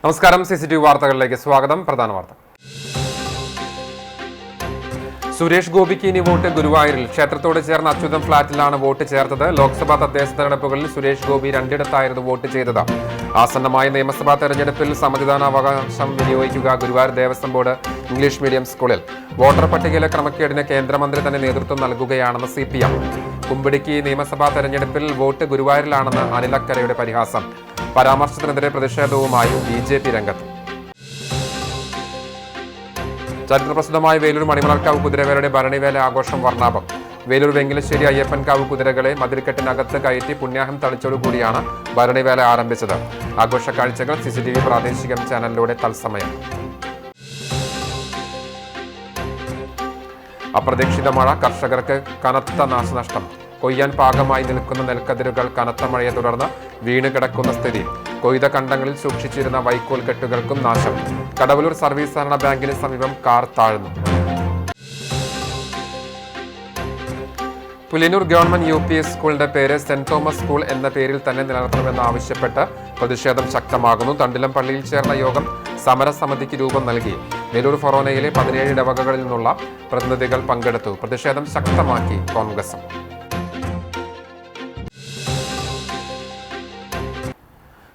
നമസ്കാരം. CCTV വാർത്തകളിലേക്ക് സ്വാഗതം. പ്രധാന വാർത്ത. സുരേഷ് ഗോപിക്ക് ഇനി വോട്ട് ഗുരുവായൂരിൽ. ക്ഷേത്രത്തോട് ചേർന്ന അച്യുതം ഫ്ളാറ്റിലാണ് വോട്ട് ചേർത്തത്. ലോക്സഭാ തദ്ദേശ തെരഞ്ഞെടുപ്പുകളിൽ സുരേഷ് ഗോപി രണ്ടിടത്തായിരുന്നു വോട്ട് ചെയ്തത്. ആസന്നമായ നിയമസഭാ തെരഞ്ഞെടുപ്പിൽ സമ്മതിദാനാവകാശം വിനിയോഗിക്കുക. Guruvayur Devaswom board English medium സ്കൂളിൽ വോട്ടർ പട്ടികയിലെ ക്രമക്കേടിന് കേന്ദ്രമന്ത്രി തന്നെ നേതൃത്വം നൽകുകയാണെന്ന് CPM. കുമ്പിടിക്ക് നിയമസഭാ തെരഞ്ഞെടുപ്പിൽ വോട്ട് ഗുരുവായൂരിലാണെന്ന് അനിലക്കരയുടെ പരിഹാസം. പരാമർശത്തിനെതിരെ പ്രതിഷേധവുമായി BJP രംഗത്ത്. ചരിത്രപ്രസിദ്ധമായ വേലൂർ മണിമലർക്കാവ് കുതിരവേലയുടെ ഭരണിവേല ആഘോഷം വർണ്ണാഭം. വേലൂർ വെങ്കിലശ്ശേരി അയ്യപ്പൻകാവ് കുതിരകളെ മതിൽക്കെട്ടിനകത്ത് കയറ്റി പുണ്യാഹം തളിച്ചോടുകൂടിയാണ് ഭരണിവേല ആരംഭിച്ചത്. ആഘോഷ കാഴ്ചകൾ CCTV പ്രാദേശിക ചാനലിലൂടെ തത്സമയം. അപ്രതീക്ഷിത മഴ, കർഷകർക്ക് കനത്ത നാശനഷ്ടം. കൊയ്യാൻ പാകമായി നിൽക്കുന്ന നെൽക്കതിരുകൾ കനത്ത മഴയെ തുടർന്ന് വീണുകിടക്കുന്ന സ്ഥിതി. കൊയ്ത കണ്ടങ്ങളിൽ സൂക്ഷിച്ചിരുന്ന വൈക്കോൽ കെട്ടുകൾക്കും നാശം. കടവലൂർ സർവീസ് സഹകരണ ബാങ്കിന് സമീപം കാർ താഴ്ന്നു. പുലിയന്നൂർ ഗവൺമെന്റ് UPS സ്കൂളിന്റെ പേര് സെന്റ് തോമസ് സ്കൂൾ എന്ന പേരിൽ തന്നെ നിലനിർത്തണമെന്നാവശ്യപ്പെട്ട് പ്രതിഷേധം ശക്തമാകുന്നു. തണ്ടിലം പള്ളിയിൽ ചേർന്ന യോഗം സമരസമിതിക്ക് രൂപം നൽകി. വേലൂർ ഫൊറോനയിലെ 17 ഇടവകകളിൽ നിന്നുള്ള പ്രതിനിധികൾ പങ്കെടുത്തു. പ്രതിഷേധം ശക്തമാക്കി കോൺഗ്രസും.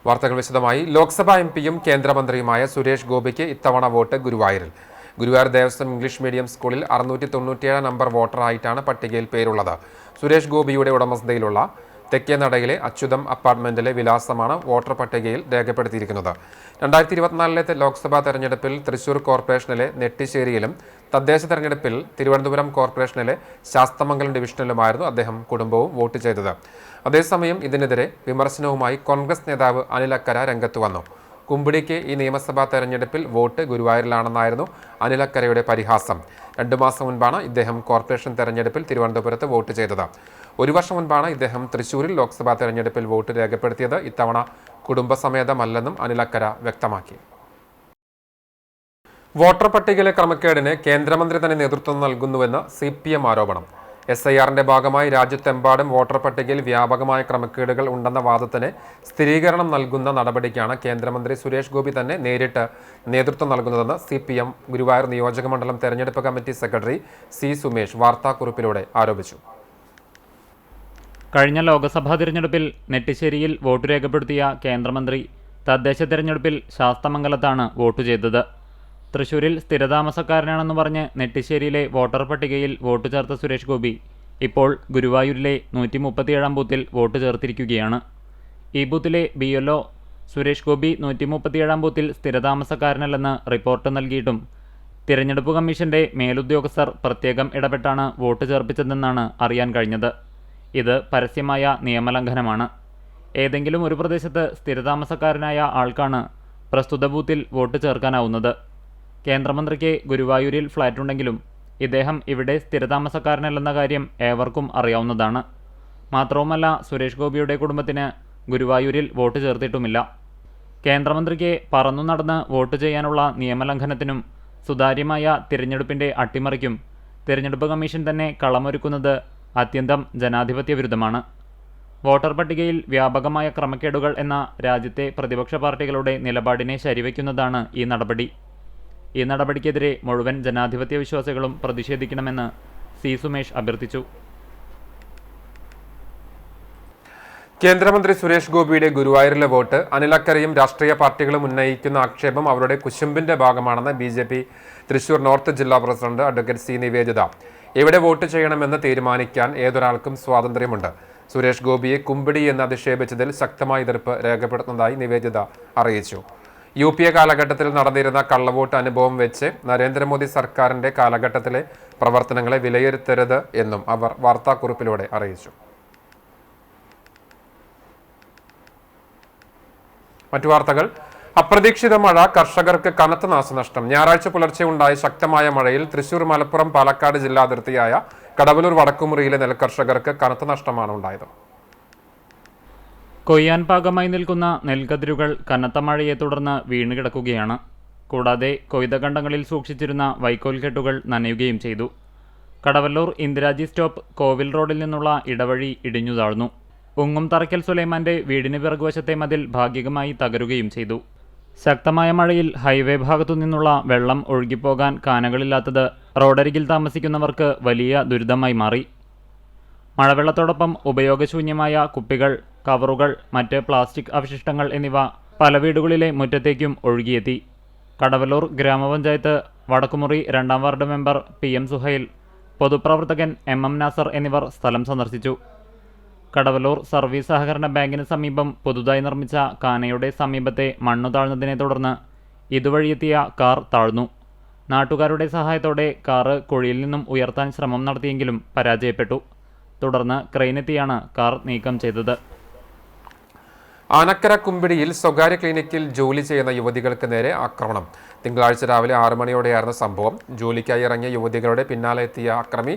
വാർത്തകൾ വിശദമായി. ലോക്സഭാ MPയും കേന്ദ്രമന്ത്രിയുമായ സുരേഷ് ഗോപിക്ക് ഇത്തവണ വോട്ട് ഗുരുവായൂരിൽ. ഗുരുവായൂർ ദേവസ്വം ഇംഗ്ലീഷ് മീഡിയം സ്കൂളിൽ 697 നമ്പർ വോട്ടറായിട്ടാണ് പട്ടികയിൽ പേരുള്ളത്. സുരേഷ് ഗോപിയുടെ ഉടമസ്ഥതയിലുള്ള തെക്കേനടയിലെ അച്യുതം അപ്പാർട്ട്മെന്റിലെ വിലാസമാണ് വോട്ടർ പട്ടികയിൽ രേഖപ്പെടുത്തിയിരിക്കുന്നത്. 2024 ലോക്സഭാ തെരഞ്ഞെടുപ്പിൽ തൃശൂർ കോർപ്പറേഷനിലെ നെട്ടിശ്ശേരിയിലും തദ്ദേശ തെരഞ്ഞെടുപ്പിൽ തിരുവനന്തപുരം കോർപ്പറേഷനിലെ ശാസ്തമംഗലം ഡിവിഷനിലുമായിരുന്നു അദ്ദേഹം കുടുംബവും വോട്ട് ചെയ്തത്. അതേസമയം ഇതിനെതിരെ വിമർശനവുമായി കോൺഗ്രസ് നേതാവ് അനിലക്കര രംഗത്ത് വന്നു. കുമ്പിടിക്ക് ഈ നിയമസഭാ തെരഞ്ഞെടുപ്പിൽ വോട്ട് ഗുരുവായൂരിലാണെന്നായിരുന്നു അനിലക്കരയുടെ പരിഹാസം. 2 മാസം മുൻപാണ് ഇദ്ദേഹം കോർപ്പറേഷൻ തെരഞ്ഞെടുപ്പിൽ തിരുവനന്തപുരത്ത് വോട്ട് ചെയ്തത്. 1 വർഷം മുൻപാണ് ഇദ്ദേഹം തൃശൂരിൽ ലോക്സഭാ തെരഞ്ഞെടുപ്പിൽ വോട്ട് രേഖപ്പെടുത്തിയത്. ഇത്തവണ കുടുംബസമേതമല്ലെന്നും അനിലക്കര വ്യക്തമാക്കി. വോട്ടർ പട്ടികയിലെ ക്രമക്കേടിന് കേന്ദ്രമന്ത്രി തന്നെ നേതൃത്വം നൽകുന്നുവെന്ന് CPM ആരോപണം. SIRന്റെ ഭാഗമായി രാജ്യത്തെമ്പാടും വോട്ടർ പട്ടികയിൽ വ്യാപകമായ ക്രമക്കേടുകൾ ഉണ്ടെന്ന വാദത്തിന് സ്ഥിരീകരണം നൽകുന്ന നടപടിക്കാണ് കേന്ദ്രമന്ത്രി സുരേഷ് ഗോപി തന്നെ നേരിട്ട് നേതൃത്വം നൽകുന്നതെന്ന് CPM ഗുരുവായൂർ നിയോജകമണ്ഡലം തെരഞ്ഞെടുപ്പ് കമ്മിറ്റി സെക്രട്ടറി C. സുമേഷ് വാർത്താക്കുറിപ്പിലൂടെ ആരോപിച്ചു. കഴിഞ്ഞ ലോക്സഭാ തിരഞ്ഞെടുപ്പിൽ നെട്ടിശ്ശേരിയിൽ വോട്ട് രേഖപ്പെടുത്തിയ കേന്ദ്രമന്ത്രി തദ്ദേശ തിരഞ്ഞെടുപ്പിൽ ശാസ്തമംഗലത്താണ് വോട്ട് ചെയ്തത്. തൃശൂരിൽ സ്ഥിരതാമസക്കാരനാണെന്ന് പറഞ്ഞ് നെട്ടിശ്ശേരിയിലെ വോട്ടർ പട്ടികയിൽ വോട്ട് ചേർത്ത സുരേഷ് ഗോപി ഇപ്പോൾ ഗുരുവായൂരിലെ 137 ബൂത്തിൽ വോട്ട് ചേർത്തിരിക്കുകയാണ്. ഈ ബൂത്തിലെ BLO സുരേഷ് ഗോപി 137 ബൂത്തിൽ സ്ഥിരതാമസക്കാരനല്ലെന്ന് റിപ്പോർട്ട് നൽകിയിട്ടും തിരഞ്ഞെടുപ്പ് കമ്മീഷന്റെ മേലുദ്യോഗസ്ഥർ പ്രത്യേകം ഇടപെട്ടാണ് വോട്ട് ചേർപ്പിച്ചതെന്നാണ് അറിയാൻ കഴിഞ്ഞത്. ഇത് പരസ്യമായ നിയമലംഘനമാണ്. ഏതെങ്കിലും ഒരു പ്രദേശത്ത് സ്ഥിരതാമസക്കാരനായ ആൾക്കാണ് പ്രസ്തുത ബൂത്തിൽ വോട്ട് ചേർക്കാനാവുന്നത്. കേന്ദ്രമന്ത്രിക്ക് ഗുരുവായൂരിൽ ഫ്ളാറ്റുണ്ടെങ്കിലും ഇദ്ദേഹം ഇവിടെ സ്ഥിരതാമസക്കാരനല്ലെന്ന കാര്യം ഏവർക്കും അറിയാവുന്നതാണ്. മാത്രവുമല്ല, സുരേഷ് ഗോപിയുടെ കുടുംബത്തിന് ഗുരുവായൂരിൽ വോട്ട് ചേർത്തിട്ടുമില്ല. കേന്ദ്രമന്ത്രിക്ക് പറന്നു നടന്ന് വോട്ട് ചെയ്യാനുള്ള നിയമലംഘനത്തിനും സുതാര്യമായ തിരഞ്ഞെടുപ്പിൻ്റെ അട്ടിമറിക്കും തിരഞ്ഞെടുപ്പ് കമ്മീഷൻ തന്നെ കളമൊരുക്കുന്നത് അത്യന്തം ജനാധിപത്യ വിരുദ്ധമാണ്. വോട്ടർ പട്ടികയിൽ വ്യാപകമായ ക്രമക്കേടുകൾ എന്ന രാജ്യത്തെ പ്രതിപക്ഷ പാർട്ടികളുടെ നിലപാടിനെ ശരിവയ്ക്കുന്നതാണ് ഈ നടപടി. ഈ നടപടിക്കെതിരെ മുഴുവൻ ജനാധിപത്യ വിശ്വാസികളും പ്രതിഷേധിക്കണമെന്ന് C. സുമേഷ് അഭ്യർത്ഥിച്ചു. കേന്ദ്രമന്ത്രി സുരേഷ് ഗോപിയുടെ ഗുരുവായൂരിലെ വോട്ട് അനിലക്കരയും രാഷ്ട്രീയ പാർട്ടികളും ഉന്നയിക്കുന്ന ആക്ഷേപം അവരുടെ കുശുമ്പിന്റെ ഭാഗമാണെന്ന് BJP തൃശൂർ നോർത്ത് ജില്ലാ പ്രസിഡന്റ് അഡ്വക്കേറ്റ് C. നിവേദിത. എവിടെ വോട്ട് ചെയ്യണമെന്ന് തീരുമാനിക്കാൻ ഏതൊരാൾക്കും സ്വാതന്ത്ര്യമുണ്ട്. സുരേഷ് ഗോപിയെ കുമ്പിടി എന്ന് അധിക്ഷേപിച്ചതിൽ ശക്തമായ എതിർപ്പ് രേഖപ്പെടുത്തുന്നതായി നിവേദിത അറിയിച്ചു. UPA കാലഘട്ടത്തിൽ നടന്നിരുന്ന കള്ളവോട്ട് അനുഭവം വെച്ച് നരേന്ദ്രമോദി സർക്കാരിന്റെ കാലഘട്ടത്തിലെ പ്രവർത്തനങ്ങളെ വിലയിരുത്തരുത് എന്നും അവർ വാർത്താക്കുറിപ്പിലൂടെ അറിയിച്ചു. മറ്റു വാർത്തകൾ. അപ്രതീക്ഷിത മഴ, കർഷകർക്ക് കനത്ത നാശനഷ്ടം. ഞായറാഴ്ച പുലർച്ചെ ഉണ്ടായ ശക്തമായ മഴയിൽ തൃശൂർ, മലപ്പുറം, പാലക്കാട് ജില്ലാ അതിർത്തിയായ കടവലൂർ വടക്കുമുറിയിലെ നെൽകർഷകർക്ക് കനത്ത നഷ്ടമാണ് ഉണ്ടായത്. കൊയ്യാൻ പാകമായി നിൽക്കുന്ന നെൽക്കതിരുകൾ കനത്ത മഴയെ തുടർന്ന് വീണുകിടക്കുകയാണ്. കൂടാതെ കൊയ്തകണ്ടങ്ങളിൽ സൂക്ഷിച്ചിരുന്ന വൈക്കോൽ കെട്ടുകൾ നനയുകയും ചെയ്തു. കടവല്ലൂർ ഇന്ദിരാജി സ്റ്റോപ്പ് കോവിൽ റോഡിൽ നിന്നുള്ള ഇടവഴി ഇടിഞ്ഞു താഴ്ന്നു. ഉങ്ങും തറയ്ക്കൽ സുലൈമാന്റെ വീടിന് പിറകുവശത്തെ മതിൽ ഭാഗികമായി തകരുകയും ചെയ്തു. ശക്തമായ മഴയിൽ ഹൈവേ ഭാഗത്തു നിന്നുള്ള വെള്ളം ഒഴുകിപ്പോകാൻ കാനകളില്ലാത്തത് റോഡരികിൽ താമസിക്കുന്നവർക്ക് വലിയ ദുരിതമായി മാറി. മഴവെള്ളത്തോടൊപ്പം ഉപയോഗശൂന്യമായ കുപ്പികൾ, കവറുകൾ, മറ്റ് പ്ലാസ്റ്റിക് അവശിഷ്ടങ്ങൾ എന്നിവ പല വീടുകളിലെ മുറ്റത്തേക്കും ഒഴുകിയെത്തി. കടവല്ലൂർ ഗ്രാമപഞ്ചായത്ത് വടക്കുമുറി 2-ാം വാർഡ് മെമ്പർ PM സുഹൈൽ, പൊതുപ്രവർത്തകൻ MM നാസർ എന്നിവർ സ്ഥലം സന്ദർശിച്ചു. കടവല്ലൂർ സർവീസ് സഹകരണ ബാങ്കിന് സമീപം പുതുതായി നിർമ്മിച്ച കാനയുടെ സമീപത്തെ മണ്ണു താഴ്ന്നതിനെ തുടർന്ന് ഇതുവഴിയെത്തിയ കാർ താഴ്ന്നു. നാട്ടുകാരുടെ സഹായത്തോടെ കാറ് കുഴിയിൽ നിന്നും ഉയർത്താൻ ശ്രമം നടത്തിയെങ്കിലും പരാജയപ്പെട്ടു. തുടർന്ന് ക്രെയിനെത്തിയാണ് കാർ നീക്കം ചെയ്തത്. ആനക്കര കുമ്പിടിയിൽ സ്വകാര്യ ക്ലിനിക്കിൽ ജോലി ചെയ്യുന്ന യുവതികൾക്ക് നേരെ ആക്രമണം. തിങ്കളാഴ്ച രാവിലെ 6 മണിയോടെയായിരുന്നു സംഭവം. ജോലിക്കായി ഇറങ്ങിയ യുവതികളുടെ പിന്നാലെ എത്തിയ അക്രമി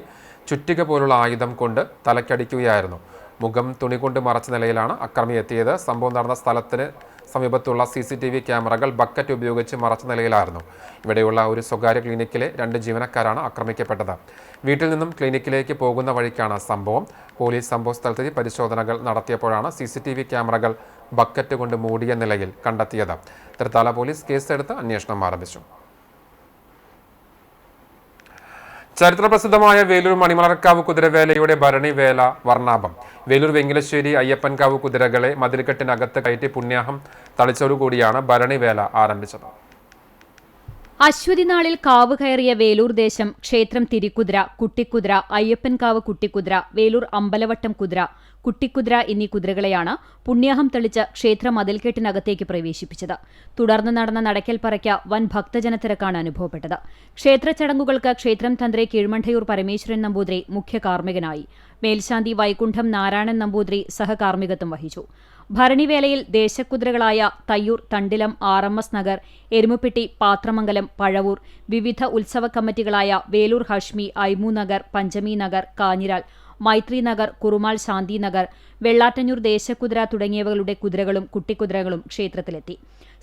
ചുറ്റിക പോലുള്ള ആയുധം കൊണ്ട് തലക്കടിക്കുകയായിരുന്നു. മുഖം തുണി കൊണ്ട് മറച്ച നിലയിലാണ് അക്രമി എത്തിയത്. സംഭവം നടന്ന സ്ഥലത്തിന് സമീപത്തുള്ള CCTV ക്യാമറകൾ ബക്കറ്റ് ഉപയോഗിച്ച് മറച്ച നിലയിലായിരുന്നു. ഇവിടെയുള്ള ഒരു സ്വകാര്യ ക്ലിനിക്കിലെ 2 ജീവനക്കാരാണ് ആക്രമിക്കപ്പെട്ടത്. വീട്ടിൽ നിന്നും ക്ലിനിക്കിലേക്ക് പോകുന്ന വഴിക്കാണ് സംഭവം. പോലീസ് സംഭവസ്ഥലത്തെത്തി പരിശോധനകൾ നടത്തിയപ്പോഴാണ് CCTV ക്യാമറകൾ ബക്കറ്റ് കൊണ്ട് മൂടിയ നിലയിൽ കണ്ടെത്തിയത്. തൃത്താല പോലീസ് കേസെടുത്ത് അന്വേഷണം ആരംഭിച്ചു. ചരിത്രപ്രസിദ്ധമായ വേലൂർ മണിമലർക്കാവ് കുതിരവേലയുടെ ഭരണിവേല വർണ്ണാഭം. വേലൂർ വെങ്കിലശ്ശേരി അയ്യപ്പൻകാവ് കുതിരകളെ മതിൽക്കെട്ടിനകത്ത് കയറ്റി പുണ്യാഹം തളിച്ചോടുകൂടിയാണ് ഭരണിവേല ആരംഭിച്ചത്. അശ്വതി നാളിൽ കാവ് കയറിയ വേലൂർ ദേശം ക്ഷേത്രം തിരിക്കുതിര, കുട്ടിക്കുതിര, അയ്യപ്പൻകാവ് കുട്ടിക്കുതിര, വേലൂർ അമ്പലവട്ടം കുതിര, കുട്ടിക്കുതിര എന്നീ കുതിരകളെയാണ് പുണ്യാഹം തെളിച്ച് ക്ഷേത്ര മതിൽക്കെട്ടിനകത്തേക്ക് പ്രവേശിപ്പിച്ചത്. തുടർന്ന് നടന്ന നടക്കൽപ്പറയ്ക്ക് വൻ ഭക്തജനത്തിരക്കാണ് അനുഭവപ്പെട്ടത്. ക്ഷേത്ര ചടങ്ങുകൾക്ക് ക്ഷേത്രം തന്ത്രി കീഴ്മണ്ഠയൂർ പരമേശ്വരൻ നമ്പൂതിരി മുഖ്യ കാർമ്മികനായി. മേൽശാന്തി വൈകുണ്ഠം നാരായണൻ നമ്പൂതിരി സഹകാർമ്മികത്വം വഹിച്ചു. ഭരണിവേലയിൽ ദേശക്കുതിരകളായ തയ്യൂർ, തണ്ടിലം, RMS നഗർ, എരുമപ്പെട്ടി, പാത്രമംഗലം, പഴവൂർ, വിവിധ ഉത്സവ കമ്മിറ്റികളായ വേലൂർ ഹഷ്മി, ഐമു നഗർ, പഞ്ചമി നഗർ, കാഞ്ഞിരാൽ, മൈത്രി നഗർ, കുറുമാൾ ശാന്തി നഗർ, വെള്ളാറ്റഞ്ഞൂർ ദേശക്കുതിര തുടങ്ങിയവകളുടെ കുതിരകളും കുട്ടിക്കുതിരകളും ക്ഷേത്രത്തിലെത്തി.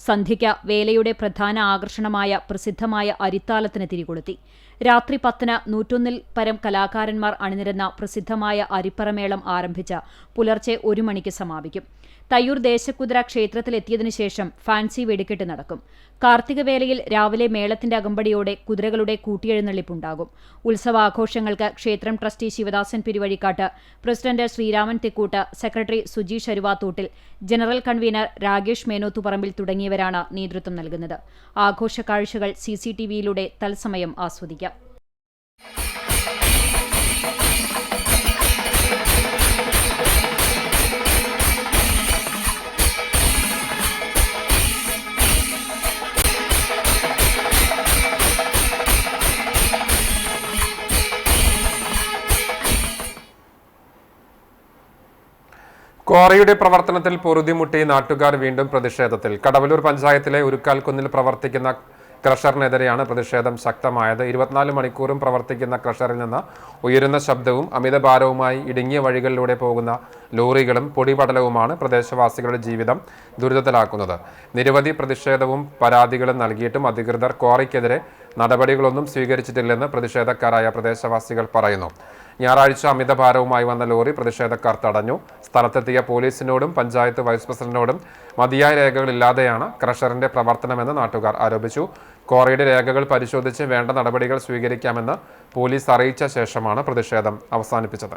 സന്ധ്യയ്ക്ക് വേലയുടെ പ്രധാന ആകർഷണമായ പ്രസിദ്ധമായ അരിത്താലത്തിന് തിരികൊളുത്തി. രാത്രി 10-ന് 101-ൽ പരം കലാകാരന്മാർ അണിനിരന്ന പ്രസിദ്ധമായ അരിപ്പറമേളം ആരംഭിച്ച് പുലർച്ചെ 1 മണിക്ക് സമാപിക്കും. തയ്യൂർ ദേശക്കുതിര ക്ഷേത്രത്തിലെത്തിയതിനു ശേഷം ഫാൻസി വെടിക്കെട്ട് നടക്കും. കാർത്തികവേലയിൽ രാവിലെ മേളത്തിന്റെ അകമ്പടിയോടെ കുതിരകളുടെ കൂട്ടിയെഴുന്നള്ളിപ്പുണ്ടാകും. ഉത്സവാഘോഷങ്ങൾക്ക് ക്ഷേത്രം trustee Sivadasan Pirivazhikkattu, president Sreeraman Thekkoot, secretary Sujeesh Aruvathottil, general convener Rakesh Menothuparambil തുടങ്ങിയവരാണ് നേതൃത്വം നൽകുന്നത്. ആഘോഷ കാഴ്ചകൾ CCTVയിലൂടെ തത്സമയം ആസ്വദിക്കാം. ക്വാറിയുടെ പ്രവർത്തനത്തിൽ പൊറുതിമുട്ടി നാട്ടുകാർ വീണ്ടും പ്രതിഷേധത്തിൽ. കടവല്ലൂർ പഞ്ചായത്തിലെ ഉരുക്കാൽക്കുന്നിൽ പ്രവർത്തിക്കുന്ന ക്രഷറിനെതിരെയാണ് പ്രതിഷേധം ശക്തമായത്. 24 മണിക്കൂറും പ്രവർത്തിക്കുന്ന ക്രഷറിൽ നിന്ന് ഉയരുന്ന ശബ്ദവും അമിതഭാരവുമായി ഇടുങ്ങിയ വഴികളിലൂടെ പോകുന്ന ലോറികളും പൊടിപടലവുമാണ് പ്രദേശവാസികളുടെ ജീവിതം ദുരിതത്തിലാക്കുന്നത്. നിരവധി പ്രതിഷേധവും പരാതികളും നൽകിയിട്ടും അധികൃതർ ക്വാറിക്കെതിരെ നടപടികളൊന്നും സ്വീകരിച്ചിട്ടില്ലെന്ന് പ്രതിഷേധക്കാരായ പ്രദേശവാസികൾ പറയുന്നു. ഞായറാഴ്ച അമിതഭാരവുമായി വന്ന ലോറി പ്രതിഷേധക്കാർ തടഞ്ഞു. സ്ഥലത്തെത്തിയ പോലീസിനോടും പഞ്ചായത്ത് വൈസ് പ്രസിഡന്റിനോടും മതിയായ രേഖകളില്ലാതെയാണ് ക്രഷറിന്റെ പ്രവർത്തനമെന്ന് നാട്ടുകാർ ആരോപിച്ചു. ക്വാറിയുടെ രേഖകൾ പരിശോധിച്ച് വേണ്ട നടപടികൾ സ്വീകരിക്കാമെന്ന് പോലീസ് അറിയിച്ച ശേഷമാണ് പ്രതിഷേധം അവസാനിപ്പിച്ചത്.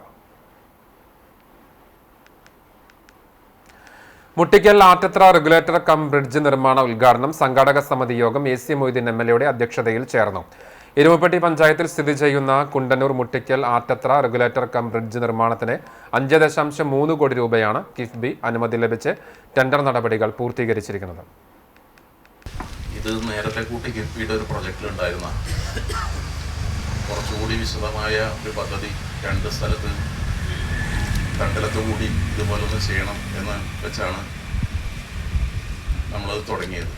മുട്ടിക്കൽ ആറ്റത്ര റെഗുലേറ്റർ കം ബ്രിഡ്ജ് നിർമ്മാണ ഉദ്ഘാടനം സംഘാടക സമിതി യോഗം AC മൊയ്തീൻ MLA അധ്യക്ഷതയിൽ ചേർന്നു. എരുമപ്പെട്ടി പഞ്ചായത്തിൽ സ്ഥിതി ചെയ്യുന്ന കുണ്ടന്നൂർ മുട്ടിക്കൽ ആറ്റത്ര റെഗുലേറ്റർ കം ബ്രിഡ്ജ് നിർമ്മാണത്തിന് 5.3 കോടി രൂപയാണ് കിഫ്ബി അനുമതി ലഭിച്ച് ടെൻഡർ നടപടികൾ പൂർത്തീകരിച്ചിരിക്കുന്നത്. ഇത് നേരത്തെ കൂട്ടി കിഫ്ബിയുടെ ഒരു പ്രൊജക്റ്റിലുണ്ടായിരുന്ന കുറച്ചുകൂടി വിശദമായ ഒരു പദ്ധതി 2 സ്ഥലത്ത് കണ്ടലത്ത് കൂടി ഇതുപോലൊന്ന് ചെയ്യണം എന്ന് വെച്ചാണ് നമ്മളത് തുടങ്ങിയത്.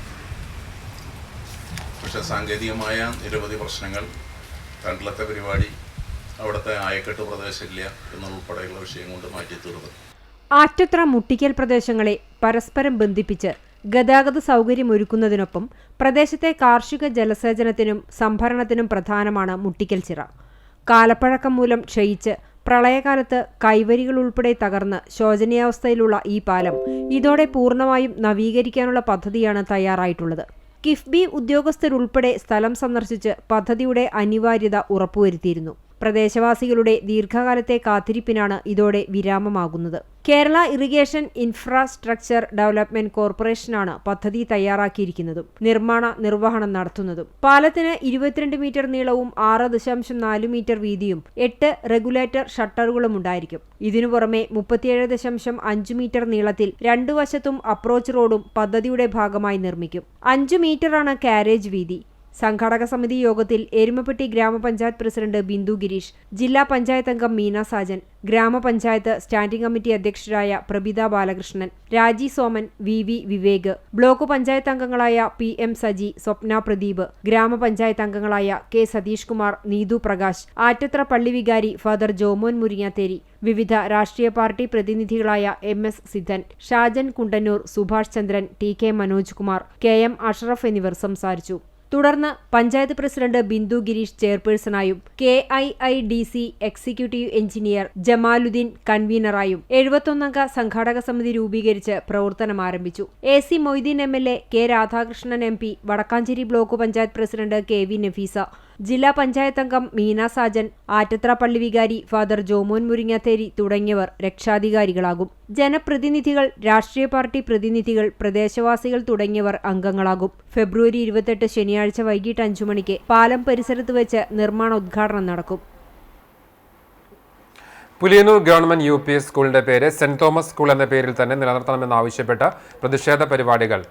പക്ഷെ സാങ്കേതികമായ നിരവധി പ്രശ്നങ്ങൾ കണ്ടലത്തെ പരിപാടി അവിടുത്തെ ആയക്കെട്ട് പ്രദേശമില്ല എന്നുൾപ്പെടെയുള്ള വിഷയം കൊണ്ട് മാറ്റി തീർന്നു. ആറ്റത്ര മുട്ടിക്കൽ പ്രദേശങ്ങളെ പരസ്പരം ബന്ധിപ്പിച്ച് ഗതാഗത സൗകര്യമൊരുക്കുന്നതിനൊപ്പം പ്രദേശത്തെ കാർഷിക ജലസേചനത്തിനും സംഭരണത്തിനും പ്രധാനമാണ് മുട്ടിക്കൽ ചിറ. കാലപ്പഴക്കം മൂലം ക്ഷയിച്ച് പ്രളയകാലത്ത് കൈവരികൾ ഉൾപ്പെടെ തകർന്ന് ശോചനീയാവസ്ഥയിലുള്ള ഈ പാലം ഇതോടെ പൂർണ്ണമായും നവീകരിക്കാനുള്ള പദ്ധതിയാണ് തയ്യാറായിട്ടുള്ളത്. കിഫ്ബി ഉദ്യോഗസ്ഥരുൾപ്പെടെ സ്ഥലം സന്ദർശിച്ച് പദ്ധതിയുടെ അനിവാര്യത ഉറപ്പുവരുത്തിയിരുന്നു. പ്രദേശവാസികളുടെ ദീർഘകാലത്തെ കാത്തിരിപ്പിനാണ് ഇതോടെ വിരാമമാകുന്നത്. കേരള ഇറിഗേഷൻ ഇൻഫ്രാസ്ട്രക്ചർ ഡെവലപ്മെന്റ് കോർപ്പറേഷനാണ് പദ്ധതി തയ്യാറാക്കിയിരിക്കുന്നതും നിർമ്മാണം നടത്തുന്നതും. പാലത്തിന് 22 മീറ്റർ നീളവും 6.4 മീറ്റർ വീതിയും 8 റെഗുലേറ്റർ ഷട്ടറുകളും ഉണ്ടായിരിക്കും. ഇതിനു പുറമെ 37.5 മീറ്റർ നീളത്തിൽ 2 വശത്തും അപ്രോച്ച് റോഡും പദ്ധതിയുടെ ഭാഗമായി നിർമ്മിക്കും. 5 മീറ്ററാണ് കാരേജ് വീതി. സംഘാടക സമിതി യോഗത്തിൽ എരുമപ്പെട്ടി ഗ്രാമപഞ്ചായത്ത് പ്രസിഡന്റ് ബിന്ദു ഗിരീഷ്, ജില്ലാ പഞ്ചായത്ത് അംഗം മീന സാജൻ, ഗ്രാമപഞ്ചായത്ത് സ്റ്റാൻഡിംഗ് കമ്മിറ്റി അധ്യക്ഷരായ പ്രഭിത ബാലകൃഷ്ണൻ, രാജി സോമൻ, വി വിവേക്, ബ്ലോക്ക് പഞ്ചായത്ത് അംഗങ്ങളായ PM സജി, സ്വപ്ന പ്രദീപ്, ഗ്രാമപഞ്ചായത്ത് അംഗങ്ങളായ K സതീഷ് കുമാർ, നീതു പ്രകാശ്, ആറ്റത്ര പള്ളി വികാരി ഫാദർ ജോമോൻ മുരിങ്ങാത്തേരി, വിവിധ രാഷ്ട്രീയ പാർട്ടി പ്രതിനിധികളായ MS Sidhan, Shajan Kundannur, Subhash Chandran, TK Manoj Kumar, KM Ashraf എന്നിവർ സംസാരിച്ചു. തുടർന്ന് പഞ്ചായത്ത് പ്രസിഡന്റ് ബിന്ദു ഗിരീഷ് ചെയർപേഴ്സണായും KIIDC എക്സിക്യൂട്ടീവ് എഞ്ചിനീയർ ജമാലുദ്ദീൻ കൺവീനറായും 71 അംഗ സംഘാടക സമിതി രൂപീകരിച്ച് പ്രവർത്തനം ആരംഭിച്ചു. AC Moideen MLA, K Radhakrishnan MP, Wadakkanchery block panchayat president KV Nafeesa, ജില്ലാ പഞ്ചായത്ത് അംഗം മീന സാജൻ, ആറ്റത്ര പള്ളി വികാരി ഫാദർ ജോമോൻ മുരിങ്ങാത്തേരി തുടങ്ങിയവർ രക്ഷാധികാരികളാകും. ജനപ്രതിനിധികൾ, രാഷ്ട്രീയ പാർട്ടി പ്രതിനിധികൾ, പ്രദേശവാസികൾ തുടങ്ങിയവർ അംഗങ്ങളാകും. ഫെബ്രുവരി 28 ശനിയാഴ്ച വൈകിട്ട് 5 മണിക്ക് പാലം പരിസരത്ത് വെച്ച് നിർമ്മാണോദ്ഘാടനം നടക്കും. പുലിയന്നൂർ ഗവൺമെന്റ് UP സ്കൂളിന്റെ പേര് സെന്റ് തോമസ് സ്കൂൾ എന്ന പേരിൽ തന്നെ നിലനിർത്തണമെന്നാവശ്യപ്പെട്ട പ്രതിഷേധ പരിപാടികൾ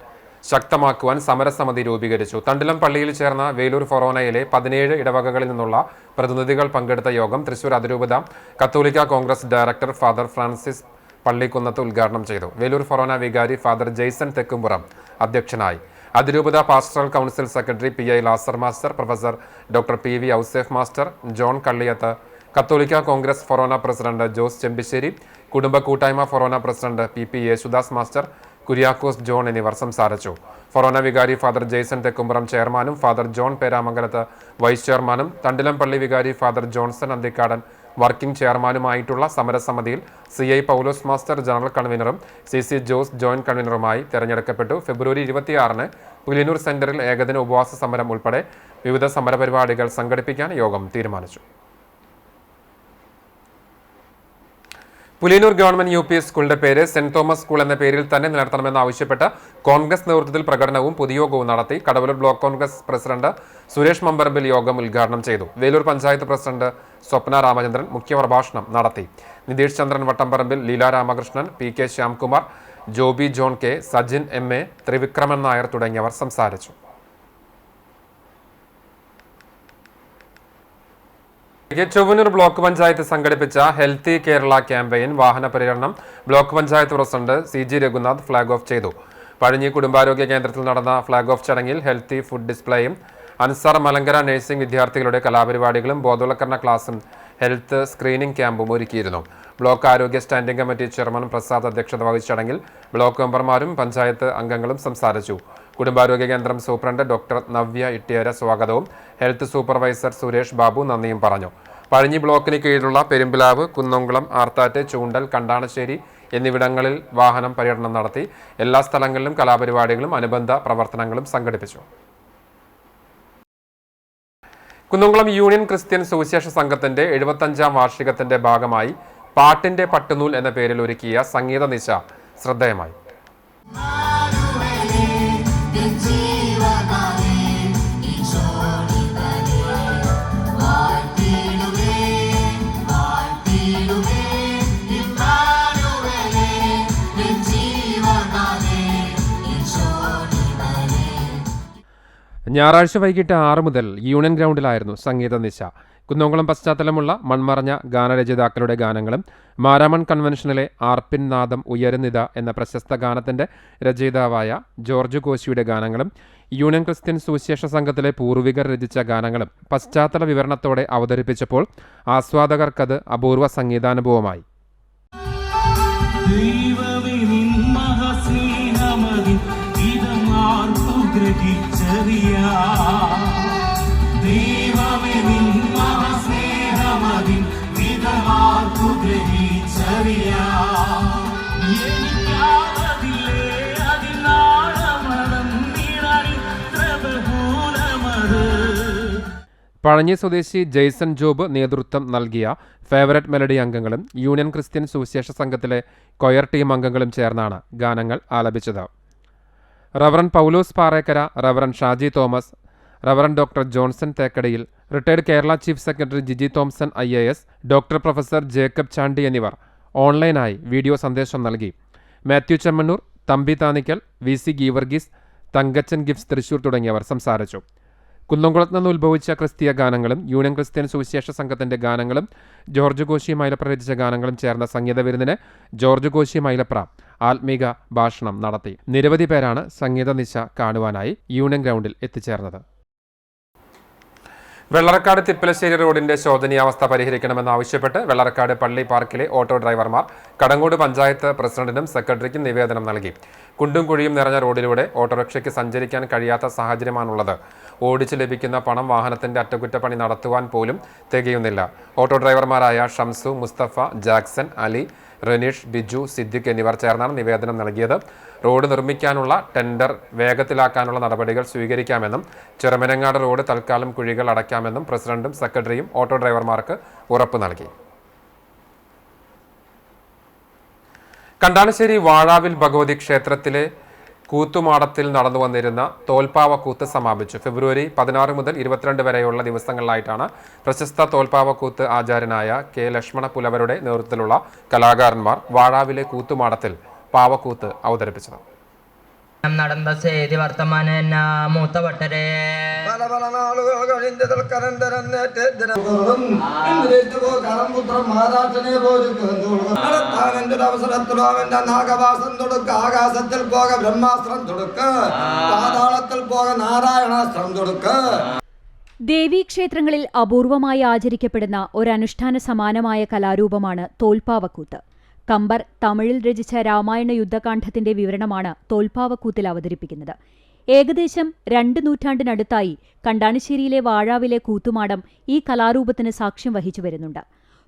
ശക്തമാക്കുവാൻ സമരസമിതി രൂപീകരിച്ചു. തണ്ടിലം പള്ളിയിൽ ചേർന്ന വേലൂർ ഫൊറോനയിലെ 17 ഇടവകകളിൽ നിന്നുള്ള പ്രതിനിധികൾ പങ്കെടുത്ത യോഗം തൃശൂർ അതിരൂപത കത്തോലിക്ക Congress director father Francis Pallikkunnath ഉദ്ഘാടനം ചെയ്തു. വേലൂർ ഫൊറോന വികാരി ഫാദർ ജെയ്സൺ തെക്കുംപുറം അധ്യക്ഷനായി. അതിരൂപത pastoral council secretary PI Lazar master, professor doctor PV Ouseph master, John Kalliyath, കത്തോലിക്ക കോൺഗ്രസ് ഫൊറോന പ്രസിഡന്റ് ജോസ് ചെമ്പിശ്ശേരി, കുടുംബ കൂട്ടായ്മ ഫൊറോന president PP Yesudas master, Kuriakose John എന്നിവർ സംസാരിച്ചു. ഫൊറോന വികാരി ഫാദർ ജെയ്സൺ തെക്കുംപുറം ചെയർമാനും ഫാദർ ജോൺ പേരാമംഗലത്ത് വൈസ് ചെയർമാനും തണ്ടിലം പള്ളി വികാരി ഫാദർ ജോൺസൺ അന്തിക്കാടൻ വർക്കിംഗ് ചെയർമാനുമായിട്ടുള്ള സമരസമിതിയിൽ CI പൗലോസ് മാസ്റ്റർ ജനറൽ കൺവീനറും CC ജോസ് ജോയിന്റ് കൺവീനറുമായി തെരഞ്ഞെടുക്കപ്പെട്ടു. ഫെബ്രുവരി 26 പുലിയന്നൂർ സെന്ററിൽ ഏകദിന ഉപവാസ സമരം ഉൾപ്പെടെ വിവിധ സമരപരിപാടികൾ സംഘടിപ്പിക്കാൻ യോഗം തീരുമാനിച്ചു. പുലിയന്നൂർ ഗവൺമെന്റ് UP സ്കൂളിന്റെ പേര് സെന്റ് തോമസ് സ്കൂൾ എന്ന പേരിൽ തന്നെ നിലനിർത്തണമെന്നാവശ്യപ്പെട്ട് കോൺഗ്രസ് നേതൃത്വത്തിൽ പ്രകടനവും പൊതുയോഗവും നടത്തി. Kadavallur block Congress president Suresh Mambarambil യോഗം ഉദ്ഘാടനം ചെയ്തു. വേലൂർ പഞ്ചായത്ത് പ്രസിഡന്റ് സ്വപ്ന രാമചന്ദ്രൻ മുഖ്യപ്രഭാഷണം നടത്തി. Nitheesh Chandran Vattamparambil, Leela Ramakrishnan, PK Shyamkumar, Joby John K, Sajin MA, Thrivikraman Nair തുടങ്ങിയവർ സംസാരിച്ചു. ചൊവ്വന്നൂർ ബ്ലോക്ക് പഞ്ചായത്ത് സംഘടിപ്പിച്ച ഹെൽത്തി കേരള ക്യാമ്പയിൻ വാഹന പരിചരണം block panchayat president CG Raghunath flag off ചെയ്തു. പഴഞ്ഞി കുടുംബാരോഗ്യ കേന്ദ്രത്തിൽ നടന്ന ഫ്ളാഗ് ഓഫ് ചടങ്ങിൽ ഹെൽത്തി ഫുഡ് ഡിസ്പ്ലേയും അൻസാർ മലങ്കര നഴ്സിംഗ് വിദ്യാർത്ഥികളുടെ കലാപരിപാടികളും ബോധവൽക്കരണ ക്ലാസും ഹെൽത്ത് സ്ക്രീനിംഗ് ക്യാമ്പും ഒരുക്കിയിരുന്നു. ബ്ലോക്ക് ആരോഗ്യ സ്റ്റാൻഡിംഗ് കമ്മിറ്റി ചെയർമാൻ പ്രസാദ് അധ്യക്ഷത വഹിച്ച ചടങ്ങിൽ ബ്ലോക്ക് മെമ്പർമാരും പഞ്ചായത്ത് അംഗങ്ങളും സംസാരിച്ചു. കുടുംബാരോഗ്യ കേന്ദ്രം സൂപ്രണ്ട് ഡോക്ടർ നവ്യ ഇട്ടിയര സ്വാഗതവും ഹെൽത്ത് സൂപ്പർവൈസർ സുരേഷ് ബാബു നന്ദിയും പറഞ്ഞു. പഴഞ്ഞി ബ്ലോക്കിന് കീഴിലുള്ള പെരുമ്പിലാവ്, കുന്നംകുളം, ആർത്താറ്റ്, ചൂണ്ടൽ, കണ്ടാണശ്ശേരി എന്നിവിടങ്ങളിൽ വാഹനം പര്യടനം നടത്തി. എല്ലാ സ്ഥലങ്ങളിലും കലാപരിപാടികളും അനുബന്ധ പ്രവർത്തനങ്ങളും സംഘടിപ്പിച്ചു. കുന്നംകുളം യൂണിയൻ ക്രിസ്ത്യൻ സുവിശേഷ സംഘത്തിന്റെ 75ാം വാർഷികത്തിന്റെ ഭാഗമായി പാട്ടിന്റെ പട്ടുനൂൽ എന്ന പേരിൽ ഒരുക്കിയ സംഗീത നിശ ശ്രദ്ധേയമായി. ഞായറാഴ്ച വൈകിട്ട് 6 മുതൽ യൂണിയൻ ഗ്രൗണ്ടിലായിരുന്നു സംഗീത നിശ. കുന്നംകുളം പശ്ചാത്തലമുള്ള മൺമറഞ്ഞ ഗാനരചയിതാക്കളുടെ ഗാനങ്ങളും മാരാമൺ കൺവെൻഷനിലെ ആർപ്പിൻ നാദം ഉയരുന്നിത എന്ന പ്രശസ്ത ഗാനത്തിന്റെ രചയിതാവായ ജോർജ് കോശിയുടെ ഗാനങ്ങളും യൂണിയൻ ക്രിസ്ത്യൻ സുവിശേഷ സംഘത്തിലെ പൂർവികർ രചിച്ച ഗാനങ്ങളും പശ്ചാത്തല വിവരണത്തോടെ അവതരിപ്പിച്ചപ്പോൾ ആസ്വാദകർക്കത് അപൂർവ സംഗീതാനുഭവമായി. ദൈവമേ നിൻ മഹാസ്നേഹമതിൻ പഴഞ്ഞി സ്വദേശി ജെയ്സൺ ജോബ് നേതൃത്വം നൽകിയ ഫേവററ്റ് മെലഡി അംഗങ്ങളും യൂണിയൻ ക്രിസ്ത്യൻ സുവിശേഷ സംഘത്തിലെ കൊയർ ടീം അംഗങ്ങളും ചേർന്നാണ് ഗാനങ്ങൾ ആലപിച്ചത്. Reverend Paulose Parekkara, reverend Shaji Thomas, reverend doctor Johnson Thekkadiyil, retired Kerala chief secretary Jiji Thomson IAS, doctor professor Jacob Chandy എന്നിവർ ഓൺലൈനായി വീഡിയോ സന്ദേശം നൽകി. Mathew Chemmanur, Thampi Thanikkal, VC Geevarghese, Thankachan gifts Thrissur തുടങ്ങിയവർ സംസാരിച്ചു. കുന്നംകുളത്ത് നിന്ന് ഉത്ഭവിച്ച ക്രിസ്തീയ ഗാനങ്ങളും യൂണിയൻ ക്രിസ്ത്യൻ സുവിശേഷ സംഘത്തിന്റെ ഗാനങ്ങളും ജോർജ് കോശി മൈലപ്ര രചിച്ച ഗാനങ്ങളും ചേർന്ന സംഗീത വിരുന്നിന് ജോർജ് കോശി മൈലപ്ര ആത്മീക ഭാഷണം നടത്തി. നിരവധി പേരാണ് സംഗീത നിശ കാണുവാനായി യൂണിയൻ ഗ്രൗണ്ടിൽ എത്തിച്ചേർന്നത്. വെള്ളറക്കാട് തിപ്പലശ്ശേരി റോഡിന്റെ ശോചനീയാവസ്ഥ പരിഹരിക്കണമെന്നാവശ്യപ്പെട്ട് വെള്ളറക്കാട് പള്ളി പാർക്കിലെ ഓട്ടോ ഡ്രൈവർമാർ കടങ്ങോട് പഞ്ചായത്ത് പ്രസിഡന്റിനും സെക്രട്ടറിക്കും നിവേദനം നൽകി. കുണ്ടും കുഴിയും നിറഞ്ഞ റോഡിലൂടെ ഓട്ടോറിക്ഷയ്ക്ക് സഞ്ചരിക്കാൻ കഴിയാത്ത സാഹചര്യമാണുള്ളത്. ഓടിച്ച് ലഭിക്കുന്ന പണം വാഹനത്തിന്റെ അറ്റകുറ്റപ്പണി നടത്തുവാൻ പോലും തികയുന്നില്ല. ഓട്ടോ ഡ്രൈവർമാരായ ഷംസു, മുസ്തഫ, ജാക്സൺ, അലി, റനീഷ്, ബിജു, സിദ്ദിഖ് എന്നിവർ ചേർന്നാണ് നിവേദനം നൽകിയത്. റോഡ് നിർമ്മിക്കാനുള്ള ടെൻഡർ വേഗത്തിലാക്കാനുള്ള നടപടികൾ സ്വീകരിക്കാമെന്നും ചെറുമനങ്ങാട് റോഡ് തൽക്കാലം കുഴികൾ അടയ്ക്കാമെന്നും പ്രസിഡന്റും സെക്രട്ടറിയും ഓട്ടോ ഡ്രൈവർമാർക്ക് ഉറപ്പ് നൽകി. കണ്ടാണശ്ശേരി വാഴാവിൽ ഭഗവതി ക്ഷേത്രത്തിലെ കൂത്തുമാടത്തിൽ നടന്നു വന്നിരുന്ന തോൽപ്പാവ കൂത്ത് സമാപിച്ചു. ഫെബ്രുവരി 16 മുതൽ 22 വരെയുള്ള ദിവസങ്ങളിലായിട്ടാണ് പ്രശസ്ത തോൽപ്പാവ കൂത്ത് ആചാര്യനായ K. ലക്ഷ്മണ പുലവരുടെ നേതൃത്വത്തിലുള്ള കലാകാരന്മാർ വാഴാവിലെ കൂത്തുമാടത്തിൽ പാവക്കൂത്ത് അവതരിപ്പിച്ചത്. നടന്ന ചെയ്തി വർത്തമാന മൂത്ത വട്ടരെ പല പല നാളുകൾ കഴിഞ്ഞതിൽ അവസരത്തിലോ അവന്റെ നാഗവാസം തൊടുക്ക്, ആകാശത്തിൽ പോക ബ്രഹ്മാസ്ത്രം തൊടുക്ക്, പാതാളത്തിൽ പോക നാരായണാസ്ത്രം തൊടുക്ക്. ദേവീക്ഷേത്രങ്ങളിൽ അപൂർവമായി ആചരിക്കപ്പെടുന്ന ഒരനുഷ്ഠാന സമാനമായ കലാരൂപമാണ് തോൽപ്പാവക്കൂത്ത്. കമ്പർ തമിഴിൽ രചിച്ച രാമായണ യുദ്ധകാന്ഡത്തിന്റെ വിവരണമാണ് തോൽപ്പാവക്കൂത്തിൽ അവതരിപ്പിക്കുന്നത്. ഏകദേശം 2 നൂറ്റാണ്ടിനടുത്തായി കണ്ടാണശ്ശേരിയിലെ വാഴാവിലെ കൂത്തുമാടം ഈ കലാരൂപത്തിന് സാക്ഷ്യം വഹിച്ചു വരുന്നുണ്ട്.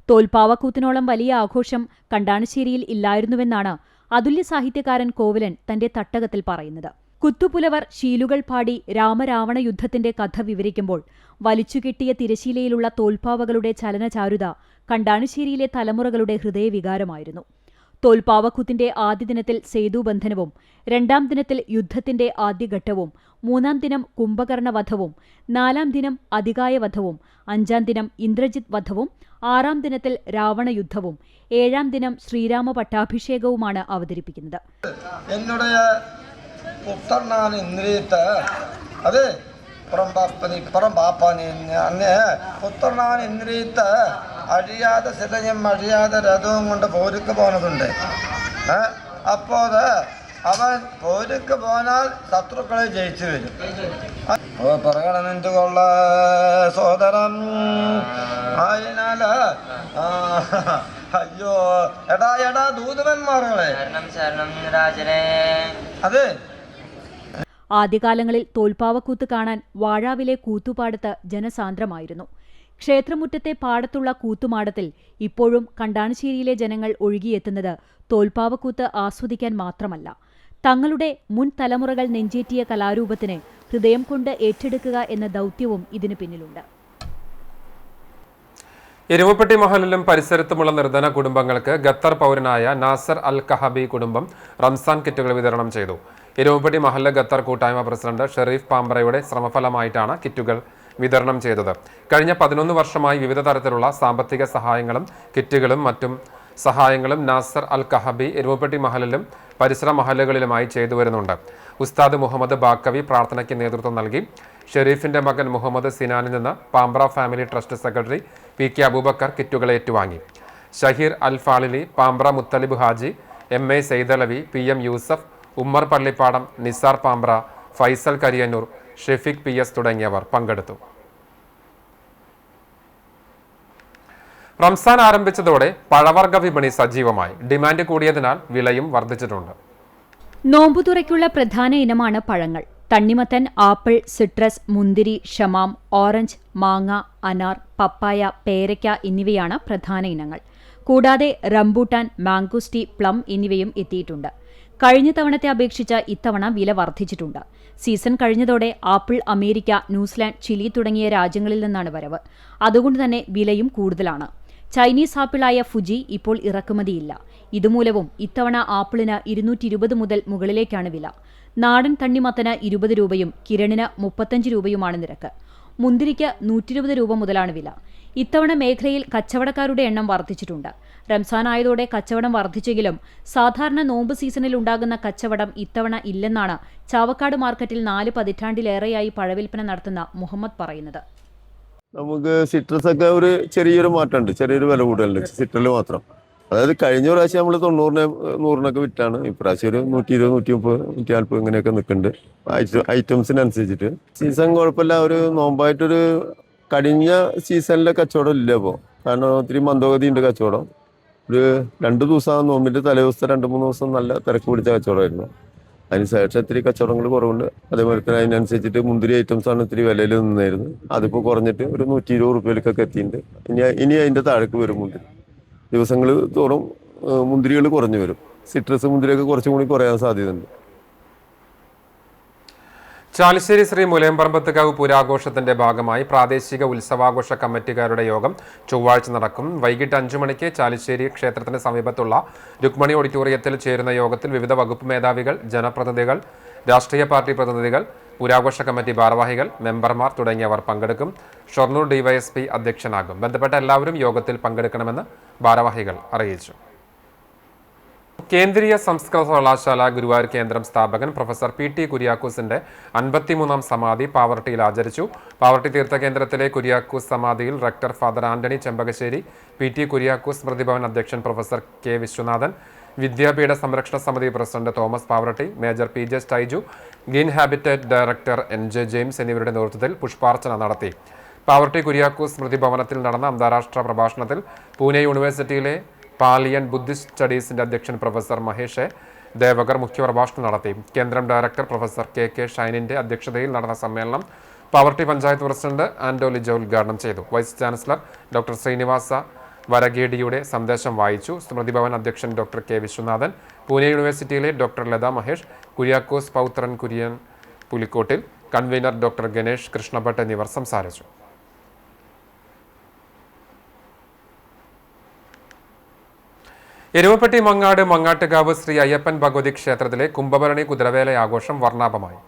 തോൽപ്പാവക്കൂത്തിനോളം വലിയ ആഘോഷം കണ്ടാണശ്ശേരിയിൽ ഇല്ലായിരുന്നുവെന്നാണ് അതുല്യ സാഹിത്യകാരൻ കോവലൻ തന്റെ തട്ടകത്തിൽ പറയുന്നത്. കുത്തുപുലവർ ശീലുകൾ പാടി രാമരാവണ യുദ്ധത്തിന്റെ കഥ വിവരിക്കുമ്പോൾ വലിച്ചുകെട്ടിയ തിരശീലയിലുള്ള തോൽപ്പാവകളുടെ ചലനചാരുത കണ്ടാണശ്ശേരിയിലെ തലമുറകളുടെ ഹൃദയവികാരമായിരുന്നു. തോൽപ്പാവക്കൂത്തിന്റെ ആദ്യ ദിനത്തിൽ സേതുബന്ധനവും, 2ാം ദിനത്തിൽ യുദ്ധത്തിന്റെ ആദ്യഘട്ടവും, 3ാം ദിനം കുംഭകർണ വധവും, 4ാം ദിനം അതികായ വധവും, 5ാം ദിനം ഇന്ദ്രജിത് വധവും, 6ാം ദിനത്തിൽ രാവണ യുദ്ധവും, 7ാം ദിനം ശ്രീരാമ പട്ടാഭിഷേകവുമാണ് അവതരിപ്പിക്കുന്നത്. പുത്രനാണ് ഇന്ദ്രിയത്ത്, അത് പുത്രനാണ് ഇന്ദ്രിയത്ത് അഴിയാതെ ശിലയും അഴിയാതെ രഥവും കൊണ്ട് പോരുക്ക് പോണതുണ്ട്. അപ്പോൾ അവൻ പോരുക്ക് പോനാൽ ശത്രുക്കളെ ജയിച്ചു വരും. പറയണമെന്തുകൊള്ള സോദരം ആയതിനാല് അയ്യോ എടാ ദൂതവന്മാരുകളെ അതെ. ആദ്യകാലങ്ങളിൽ തോൽപ്പാവക്കൂത്ത് കാണാൻ വാഴാവിലെ കൂത്തുപാടത്ത് ജനസാന്ദ്രമായിരുന്നു. ക്ഷേത്രമുറ്റത്തെ പാടത്തുള്ള കൂത്തുമാടത്തിൽ ഇപ്പോഴും കണ്ടാണശ്ശേരിയിലെ ജനങ്ങൾ ഒഴുകിയെത്തുന്നത് തോൽപ്പാവക്കൂത്ത് ആസ്വദിക്കാൻ മാത്രമല്ല, തങ്ങളുടെ മുൻ തലമുറകൾ നെഞ്ചേറ്റിയ കലാരൂപത്തിന് ഹൃദയം കൊണ്ട് ഏറ്റെടുക്കുക എന്ന ദൗത്യവും ഇതിനു പിന്നിലുണ്ട്. എരുമപ്പെട്ടി മഹലിലും പരിസരത്തുമുള്ള നിർധന കുടുംബങ്ങൾക്ക് ഖത്തർ പൗരനായ നാസർ അൽ കഹബി കുടുംബം റംസാൻ കിറ്റുകൾ വിതരണം ചെയ്തു. എരുമപ്പെട്ടി മഹല്ല് ഖത്തർ കൂട്ടായ്മ പ്രസിഡന്റ് ഷെരീഫ് പാമ്പ്രയുടെ ശ്രമഫലമായിട്ടാണ് കിറ്റുകൾ വിതരണം ചെയ്തത്. കഴിഞ്ഞ 11 വർഷമായി വിവിധ തരത്തിലുള്ള സാമ്പത്തിക സഹായങ്ങളും കിറ്റുകളും മറ്റും സഹായങ്ങളും നാസർ അൽ കഹബി എരുമപ്പെട്ടി മഹലിലും പരിസര മഹലുകളിലുമായി ചെയ്തു വരുന്നുണ്ട്. ഉസ്താദ് മുഹമ്മദ് ബാക്കവി പ്രാർത്ഥനയ്ക്ക് നേതൃത്വം നൽകി. ഷെരീഫിന്റെ മകൻ മുഹമ്മദ് സിനാനിൽ നിന്ന് Pampra family trust secretary PK Abubakar കിറ്റുകൾ ഏറ്റുവാങ്ങി. ഷഹീർ അൽ Fazili, Pambra Muthalib Haji, MA Saidalavi, PM Yusuf, Ummer Pallippadam, Nisar Pambra, Faisal Kariyannur, Shefeeq PS തുടങ്ങിയവർ പങ്കെടുത്തു. റംസാൻ ആരംഭിച്ചതോടെ പഴവർഗ്ഗ വിപണി സജീവമായി. ഡിമാൻഡ് കൂടിയതിനാൽ വിലയും വർദ്ധിച്ചിട്ടുണ്ട്. നോമ്പുതുറയ്ക്കുള്ള പ്രധാന ഇനമാണ് പഴങ്ങൾ. തണ്ണിമത്തൻ, ആപ്പിൾ, സിട്രസ്, മുന്തിരി, ഷമാം, ഓറഞ്ച്, മാങ്ങ, അനാർ, പപ്പായ, പേരയ്ക്ക എന്നിവയാണ് പ്രധാന ഇനങ്ങൾ. കൂടാതെ റംബൂട്ടാൻ, മാംഗോസ്റ്റി, പ്ലം എന്നിവയും എത്തിയിട്ടുണ്ട്. കഴിഞ്ഞ തവണത്തെ അപേക്ഷിച്ച് ഇത്തവണ വില വർദ്ധിച്ചിട്ടുണ്ട്. സീസൺ കഴിഞ്ഞതോടെ ആപ്പിൾ അമേരിക്ക, ന്യൂസിലാൻഡ്, ചിലി തുടങ്ങിയ രാജ്യങ്ങളിൽ നിന്നാണ് വരവ്. അതുകൊണ്ട് തന്നെ വിലയും കൂടുതലാണ്. ചൈനീസ് ആപ്പിളായ ഫുജി ഇപ്പോൾ ഇറക്കുമതിയില്ല. ഇതുമൂലവും ഇത്തവണ ആപ്പിളിന് 220 മുതൽ മുകളിലേക്കാണ് വില. നാടൻ തണ്ണിമത്തന് 20 രൂപയും കിരണിന് 35 രൂപയുമാണ് നിരക്ക്. മുന്തിരിക്ക് 120 രൂപ മുതലാണ് വില. ഇത്തവണ മേഖലയിൽ കച്ചവടക്കാരുടെ എണ്ണം വർദ്ധിച്ചിട്ടുണ്ട്. റംസാൻ ആയതോടെ കച്ചവടം വർദ്ധിച്ചെങ്കിലും സാധാരണ നോമ്പ് സീസണിൽ ഉണ്ടാകുന്ന കച്ചവടം ഇത്തവണ ഇല്ലെന്നാണ് ചാവക്കാട് മാർക്കറ്റിൽ 4 പതിറ്റാണ്ടിലേറെയായി പഴവിൽപ്പന നടത്തുന്ന മുഹമ്മദ് പറയുന്നത്. നമുക്ക് സിട്രസ് ഒക്കെ ഒരു ചെറിയൊരു മാറ്റമുണ്ട്, ചെറിയൊരു വില കൂടുതലുണ്ട് സിട്രല് മാത്രം. അതായത് കഴിഞ്ഞ പ്രാവശ്യം നമ്മൾ 90-100 വിറ്റാണ്. ഇപ്രാവശ്യം ഒരു 120, 130, 140 ഇങ്ങനെയൊക്കെ നിൽക്കുന്നുണ്ട് ഐറ്റംസിനനുസരിച്ചിട്ട്. സീസൺ കുഴപ്പമില്ല. ഒരു നോമ്പായിട്ടൊരു കഴിഞ്ഞ സീസണിലെ കച്ചവടം ഇല്ല ഇപ്പോൾ. കാരണം ഒത്തിരി മന്ദഗതി ഉണ്ട് കച്ചവടം. ഒരു 2 ദിവസം നോമ്പിന്റെ തലേദിവസത്തെ 2-3 ദിവസം നല്ല തിരക്ക് പിടിച്ച കച്ചവടമായിരുന്നു. അതിനുശേഷം ഇത്തിരി കച്ചവടങ്ങൾ കുറവുണ്ട്. അതേപോലെ തന്നെ അതിനനുസരിച്ചിട്ട് മുന്തിരി ഐറ്റംസ് ആണ് ഇത്തിരി വിലയിൽ നിന്നായിരുന്നു. അതിപ്പോൾ കുറഞ്ഞിട്ട് ഒരു 120 റുപ്യയിലേക്കൊക്കെ എത്തിയിട്ടുണ്ട്. ഇനി അതിന്റെ താഴേക്ക് വരും മുന്തിരി. ദിവസങ്ങൾ തോറും മുന്തിരികൾ കുറഞ്ഞു വരും. സിട്രസ് മുന്തിരിയൊക്കെ കുറച്ചും കൂടി കുറയാൻ സാധ്യതയുണ്ട്. ചാലിശ്ശേരി ശ്രീ മുലയമ്പറമ്പത്തുകാവ് പൂരാഘോഷത്തിന്റെ ഭാഗമായി പ്രാദേശിക ഉത്സവാഘോഷ കമ്മിറ്റിക്കാരുടെ യോഗം ചൊവ്വാഴ്ച നടക്കും. വൈകിട്ട് 5 മണിക്ക് ചാലിശ്ശേരി ക്ഷേത്രത്തിന് സമീപത്തുള്ള രുക്മണി ഓഡിറ്റോറിയത്തിൽ ചേരുന്ന യോഗത്തിൽ വിവിധ വകുപ്പ് മേധാവികൾ, ജനപ്രതിനിധികൾ, രാഷ്ട്രീയ പാർട്ടി പ്രതിനിധികൾ, പൂരാഘോഷ കമ്മിറ്റി ഭാരവാഹികൾ, മെമ്പർമാർ തുടങ്ങിയവർ പങ്കെടുക്കും. ഷൊർണൂർ ഡിവൈഎസ്പി അധ്യക്ഷനാകും. ബന്ധപ്പെട്ട എല്ലാവരും യോഗത്തിൽ പങ്കെടുക്കണമെന്ന് ഭാരവാഹികൾ അറിയിച്ചു. കേന്ദ്രീയ സംസ്കൃത സർവകലാശാല ഗുരുവായൂർ കേന്ദ്രം സ്ഥാപകൻ പ്രൊഫസർ പി ടി കുര്യാക്കോസിന്റെ 53ാം സമാധി പാവർട്ടിയിൽ ആചരിച്ചു. പാവർട്ടി തീർത്ഥകേന്ദ്രത്തിലെ കുര്യാക്കോസ് സമാധിയിൽ rector father Antony Chembakassery, P T Kuriakose Smrithibhavan അധ്യക്ഷൻ പ്രൊഫസർ കെ വിശ്വനാഥൻ, വിദ്യാപീഠ സംരക്ഷണ സമിതി president Thomas Pavaratty, major P J Styju, green habitat director N J James എന്നിവരുടെ നേതൃത്വത്തിൽ പുഷ്പാർച്ചന നടത്തി. പാവർട്ടി കുര്യാക്കോസ് സ്മൃതിഭവനത്തിൽ നടന്ന അന്താരാഷ്ട്ര പ്രഭാഷണത്തിൽ പൂനെ യൂണിവേഴ്സിറ്റിയിലെ പാലിയൻ ബുദ്ധിസ്റ്റ് സ്റ്റഡീസിന്റെ അധ്യക്ഷൻ പ്രൊഫസർ മഹേഷ് ദേവഗർ മുഖ്യപ്രഭാഷണം നടത്തി. കേന്ദ്രം ഡയറക്ടർ പ്രൊഫസർ കെ കെ ഷൈനിന്റെ അധ്യക്ഷതയിൽ നടന്ന സമ്മേളനം പാവർട്ടി പഞ്ചായത്ത് പ്രസിഡന്റ് ആന്റോ ലിജോ ഉദ്ഘാടനം ചെയ്തു. വൈസ് ചാൻസലർ ഡോക്ടർ ശ്രീനിവാസ വരഗേഡിയുടെ സന്ദേശം വായിച്ചു. സ്മൃതിഭവൻ അധ്യക്ഷൻ ഡോക്ടർ കെ വിശ്വനാഥൻ, പൂനെ യൂണിവേഴ്സിറ്റിയിലെ ഡോക്ടർ ലത മഹേഷ്, കുര്യാക്കോസ് പൗത്രൻ കുര്യൻ പുലിക്കോട്ടിൽ, കൺവീനർ ഡോക്ടർ ഗണേഷ് കൃഷ്ണഭട്ട് എന്നിവർ സംസാരിച്ചു. എരുവപ്പെട്ടി മങ്ങാട് മങ്ങാട്ടുകാവ് ശ്രീ അയ്യപ്പൻ ഭഗവതി ക്ഷേത്രത്തിലെ കുംഭഭരണി കുതിരവേല ആഘോഷം വർണ്ണാഭമായി.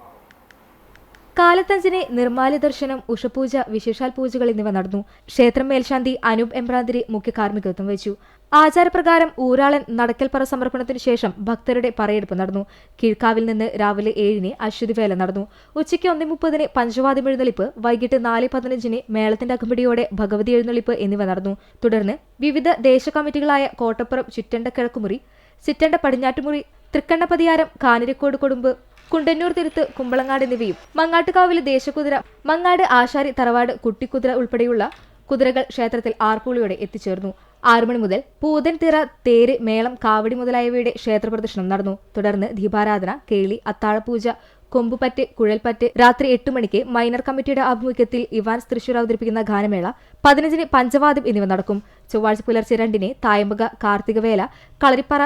കാലത്തഞ്ചിന് നിർമ്മാല്യ ദർശനം, ഉഷപൂജ, വിശേഷാൽ പൂജകൾ എന്നിവ നടന്നു. ക്ഷേത്രം മേൽശാന്തി അനൂപ് എമ്പ്രാന്തിരി മുഖ്യ കാർമ്മികത്വം വഹിച്ചു. ആചാരപ്രകാരം ഊരാളൻ നടക്കൽപ്പറ സമർപ്പണത്തിന് ശേഷം ഭക്തരുടെ പറയെടുപ്പ് നടന്നു. കീഴ്ക്കാവിൽ നിന്ന് രാവിലെ 7-ന് അശ്വതിവേല നടന്നു. ഉച്ചയ്ക്ക് 1:30-ന് പഞ്ചവാദ്യം എഴുന്നള്ളിപ്പ്, വൈകിട്ട് 4:15-ന് മേളത്തിന്റെ അകമ്പടിയോടെ ഭഗവതി എഴുന്നള്ളിപ്പ് എന്നിവ നടന്നു. തുടർന്ന് വിവിധ ദേശ കമ്മിറ്റികളായ കോട്ടപ്പുറം, ചുറ്റണ്ട കിഴക്കുമുറി, ചിറ്റണ്ട പടിഞ്ഞാറ്റുമുറി, തൃക്കണ്ണപതിയാരം, കാനിരക്കോട് കൊടുമ്പ്, കുണ്ടന്നൂർ തിരുത്ത്, കുമ്പളങ്ങാട് എന്നിവയും മങ്ങാട്ടുകാവിലെ ദേശകുതിര, മങ്ങാട് ആശാരി തറവാട് കുട്ടിക്കുതിര ഉൾപ്പെടെയുള്ള കുതിരകൾ ക്ഷേത്രത്തിൽ ആർപ്പുളിയോടെ എത്തിച്ചേർന്നു. 6 മണി മുതൽ പൂതൻ തിറ, തേര്, മേളം, കാവടി മുതലായവയുടെ ക്ഷേത്രപ്രദർശനം നടന്നു. തുടർന്ന് ദീപാരാധന, കേളി, അത്താഴപൂജ, കൊമ്പുപറ്റ്, കുഴൽപ്പറ്റ്. രാത്രി 8 മണിക്ക് മൈനർ കമ്മിറ്റിയുടെ ആഭിമുഖ്യത്തിൽ ഇവാൻസ് തൃശൂർ അവതരിപ്പിക്കുന്ന ഗാനമേള, 15-ന് പഞ്ചവാദ്യം എന്നിവ നടക്കും. ചൊവ്വാഴ്ച പുലർച്ചെ 2-ന് തായമ്പക, കാർത്തികവേല, കളരിപ്പറ,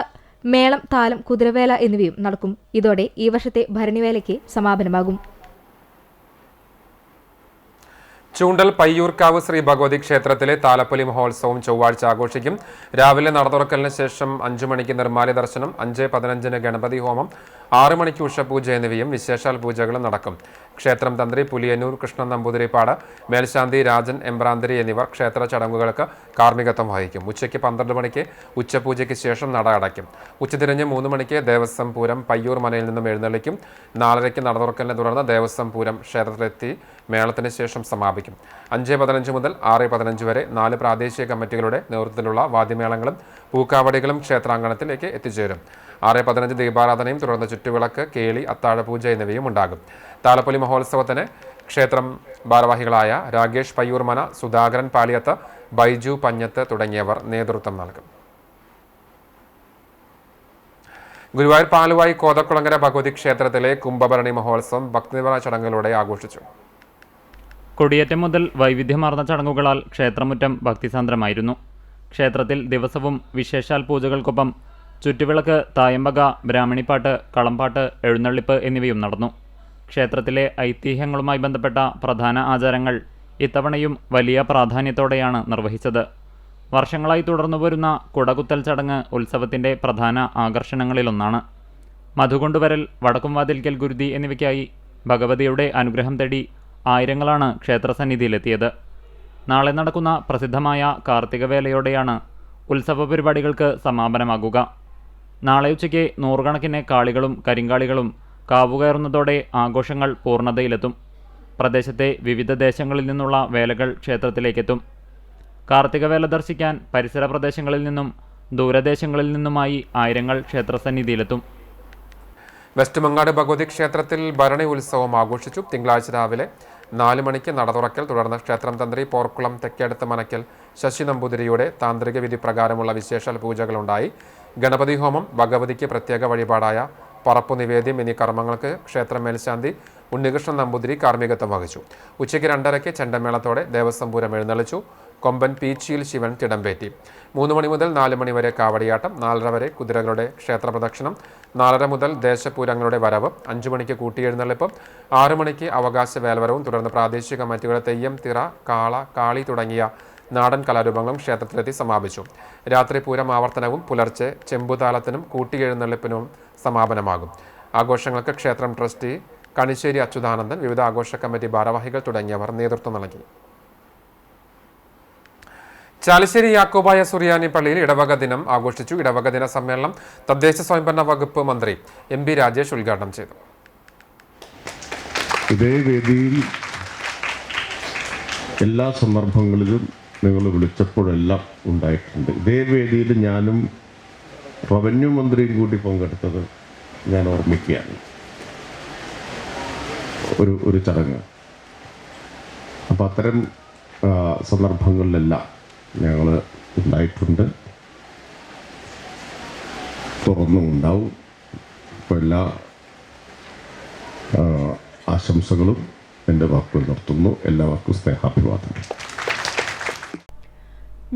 മേളം, താലം, കുതിരവേല എന്നിവയും നടക്കും. ഇതോടെ ഈ വർഷത്തെ ഭരണിവേലയ്ക്ക് സമാപനമാകും. ചൂണ്ടൽ പയ്യൂർക്കാവ് ശ്രീ ഭഗവതി ക്ഷേത്രത്തിലെ താലപ്പൊലി മഹോത്സവം ചൊവ്വാഴ്ച ആഘോഷിക്കും. രാവിലെ നടതുറക്കലിന് ശേഷം 5 മണിക്ക് നിർമ്മാല്യ ദർശനം, 5:15-ന് ഗണപതി ഹോമം, 6 മണിക്ക് ഉഷപൂജ എന്നിവയും വിശേഷാൽ പൂജകളും നടക്കും. ക്ഷേത്രം തന്ത്രി പുലിയന്നൂർ കൃഷ്ണൻ നമ്പൂതിരിപ്പാട്, മേൽശാന്തി രാജൻ എമ്പ്രാന്തരി എന്നിവർ ക്ഷേത്ര ചടങ്ങുകൾക്ക് കാർമ്മികത്വം വഹിക്കും. ഉച്ചയ്ക്ക് 12 മണിക്ക് ഉച്ചപൂജയ്ക്ക് ശേഷം നട അടയ്ക്കും. ഉച്ചതിരിഞ്ഞ് 3 മണിക്ക് ദേവസ്വം പൂരം പയ്യൂർ മനയിൽ നിന്നും എഴുന്നള്ളിക്കും. 4:30-ക്ക് നടതുറക്കലിനെ തുടർന്ന് ദേവസ്വം പൂരം ക്ഷേത്രത്തിലെത്തി മേളത്തിന് ശേഷം സമാപിക്കും. 5:15 മുതൽ 6:15 വരെ 4 പ്രാദേശിക കമ്മിറ്റികളുടെ നേതൃത്വത്തിലുള്ള വാദ്യമേളങ്ങളും പൂക്കാവടികളും ക്ഷേത്രാങ്കണത്തിലേക്ക് എത്തിച്ചേരും. 6:15 ദീപാരാധനയും തുടർന്ന് ചുറ്റുവിളക്ക്, കേളി, അത്താഴപൂജ എന്നിവയും ഉണ്ടാകും. താലപ്പൊലി മഹോത്സവത്തിന് ക്ഷേത്രം ഭാരവാഹികളായ രാകേഷ് പയ്യൂർമന, സുധാകരൻ പാലിയത്ത്, ബൈജു പഞ്ഞത്ത് തുടങ്ങിയവർ നേതൃത്വം നൽകും. ഗുരുവായൂർ പാലുവായി കോതക്കുളങ്ങര ഭഗവതി ക്ഷേത്രത്തിലെ കുംഭഭരണി മഹോത്സവം ഭക്തിനിർഭര ചടങ്ങുകളോടെ ആഘോഷിച്ചു. കൊടിയേറ്റം മുതൽ വൈവിധ്യമാർന്ന ചടങ്ങുകളാൽ ക്ഷേത്രമുറ്റം ഭക്തിസാന്ദ്രമായിരുന്നു. ക്ഷേത്രത്തിൽ ദിവസവും വിശേഷാൽ പൂജകൾക്കൊപ്പം ചുറ്റുവിളക്ക്, തായമ്പക, ബ്രാഹ്മണിപ്പാട്ട്, കളംപാട്ട്, എഴുന്നള്ളിപ്പ് എന്നിവയും നടന്നു. ക്ഷേത്രത്തിലെ ഐതിഹ്യങ്ങളുമായി ബന്ധപ്പെട്ട പ്രധാന ആചാരങ്ങൾ ഇത്തവണയും വലിയ പ്രാധാന്യത്തോടെയാണ് നിർവഹിച്ചത്. വർഷങ്ങളായി തുടർന്നു വരുന്ന കുടകുത്തൽ ചടങ്ങ് ഉത്സവത്തിൻ്റെ പ്രധാന ആകർഷണങ്ങളിലൊന്നാണ്. മധുകൊണ്ടുവരൽ, വടക്കുംവാതിൽക്കൽ ഗുരുതി എന്നിവയ്ക്കായി ഭഗവതിയുടെ അനുഗ്രഹം തേടി ആയിരങ്ങളാണ് ക്ഷേത്രസന്നിധിയിലെത്തിയത്. നാളെ നടക്കുന്ന പ്രസിദ്ധമായ കാർത്തികവേലയോടെയാണ് ഉത്സവ പരിപാടികൾക്ക് സമാപനമാകുക. നാളെ ഉച്ചയ്ക്ക് നൂറുകണക്കിന് കാളികളും കരിങ്കാളികളും കാവുകയറുന്നതോടെ ആഘോഷങ്ങൾ പൂർണ്ണതയിലെത്തും. പ്രദേശത്തെ വിവിധ ദേശങ്ങളിൽ നിന്നുള്ള വേലകൾ ക്ഷേത്രത്തിലേക്കെത്തും. കാർത്തികവേല ദർശിക്കാൻ പരിസര പ്രദേശങ്ങളിൽ നിന്നും ദൂരദേശങ്ങളിൽ നിന്നുമായി ആയിരങ്ങൾ ക്ഷേത്രസന്നിധിയിലെത്തും. വെസ്റ്റ് മങ്ങാട് ഭഗവതി ക്ഷേത്രത്തിൽ ഭരണി ഉത്സവം ആഘോഷിച്ചു. തിങ്കളാഴ്ച രാവിലെ 4 മണിക്ക് നട തുറക്കൽ, തുടർന്ന് ക്ഷേത്രം തന്ത്രി പോർക്കുളം തെക്കേടത്ത് മനക്കൽ ശശി നമ്പൂതിരിയുടെ താന്ത്രിക വിധി പ്രകാരമുള്ള വിശേഷാൽ പൂജകളുണ്ടായി. ഗണപതി ഹോമം, ഭഗവതിക്ക് പ്രത്യേക വഴിപാടായ പറപ്പു നിവേദ്യം എന്നീ കർമ്മങ്ങൾക്ക് ക്ഷേത്ര മേൽശാന്തി ഉണ്ണികൃഷ്ണൻ നമ്പൂതിരി കാർമ്മികത്വം വഹിച്ചു. ഉച്ചയ്ക്ക് 2:30 ചെണ്ടമേളത്തോടെ ദേവസ്വം പൂരം എഴുന്നള്ളിച്ചു. കൊമ്പൻ പീച്ചിയിൽ ശിവൻ തിടമ്പേറ്റി. 3 മണി മുതൽ 4 മണി വരെ കാവടിയാട്ടം, 4:30 വരെ കുതിരകളുടെ ക്ഷേത്ര പ്രദക്ഷിണം, 4:30 മുതൽ ദേശപൂരങ്ങളുടെ വരവ്, 5 മണിക്ക് കൂട്ടിയെഴുന്നള്ളിപ്പ്, 6 മണിക്ക് അവകാശ വേലവരവും തുടർന്ന് പ്രാദേശിക കമ്മിറ്റികളുടെ തെയ്യം, തിറ, കാള, കാളി തുടങ്ങിയ നാടൻ കലാരൂപങ്ങളും ക്ഷേത്രത്തിലെത്തി സമാപിച്ചു. രാത്രി പൂരം ആവർത്തനവും പുലർച്ചെ ചെമ്പുതാളത്തിനും കൂട്ടിയെഴുന്നള്ളിപ്പിനും സമാപനമാകും. ആഘോഷങ്ങൾക്ക് ക്ഷേത്രം ട്രസ്റ്റി കണിശ്ശേരി അച്യുതാനന്ദൻ, വിവിധ ആഘോഷ കമ്മിറ്റി ഭാരവാഹികൾ തുടങ്ങിയവർ നേതൃത്വം നൽകി. ചാലിശ്ശേരി യാക്കോബായ സുറിയാനി പള്ളിയിൽ ഇടവക ദിനം ആഘോഷിച്ചു. ഇടവക ദിന സമ്മേളനം തദ്ദേശ സ്വയംഭരണ വകുപ്പ് മന്ത്രി MP രാജേഷ് ഉദ്ഘാടനം ചെയ്തു. ഇതേ വേദിയിൽ എല്ലാ സന്ദർഭങ്ങളിലും നിങ്ങൾ വിളിച്ചപ്പോഴെല്ലാം ഉണ്ടായിട്ടുണ്ട്. ഇതേ വേദിയിൽ ഞാനും റവന്യൂ മന്ത്രിയും കൂടി പങ്കെടുത്തത് ഞാൻ ഓർമ്മിക്കുകയാണ്. ഒരു ചടങ്ങ്. അപ്പം അത്തരം സന്ദർഭങ്ങളിലെല്ലാം ഞങ്ങൾ ഉണ്ടായിട്ടുണ്ട്, തുറന്നും ഉണ്ടാവും. അപ്പോൾ എല്ലാ ആശംസകളും എൻ്റെ വാക്കുകൾ നിർത്തുന്നു. എല്ലാവർക്കും സ്നേഹാഭിവാദം.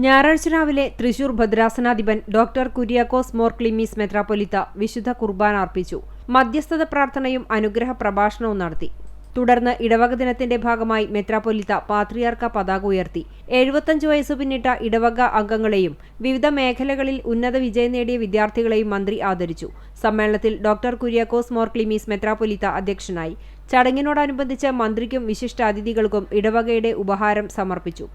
ഞായറാഴ്ച രാവിലെ തൃശൂർ ഭദ്രാസനാധിപൻ ഡോക്ടർ കുര്യാക്കോസ് മോർ ക്ലിമീസ് മെത്രാപ്പൊലിത്ത വിശുദ്ധ കുർബാന അർപ്പിച്ചു. മധ്യസ്ഥത പ്രാർത്ഥനയും അനുഗ്രഹ പ്രഭാഷണവും നടത്തി. തുടർന്ന് ഇടവക ദിനത്തിന്റെ ഭാഗമായി മെത്രാപ്പൊലിത്ത പാത്രിയാർക്ക പതാക ഉയർത്തി. 75 വയസ്സു പിന്നിട്ട ഇടവക അംഗങ്ങളെയും വിവിധ മേഖലകളിൽ ഉന്നത വിജയം നേടിയ വിദ്യാർത്ഥികളെയും മന്ത്രി ആദരിച്ചു. സമ്മേളനത്തിൽ ഡോക്ടർ കുര്യാക്കോസ് മോർ ക്ലിമീസ് മെത്രാപ്പൊലിത്ത അധ്യക്ഷനായി. ചടങ്ങിനോടനുബന്ധിച്ച് മന്ത്രിക്കും വിശിഷ്ടാതിഥികൾക്കും ഇടവകയുടെ ഉപഹാരം സമർപ്പിച്ചു.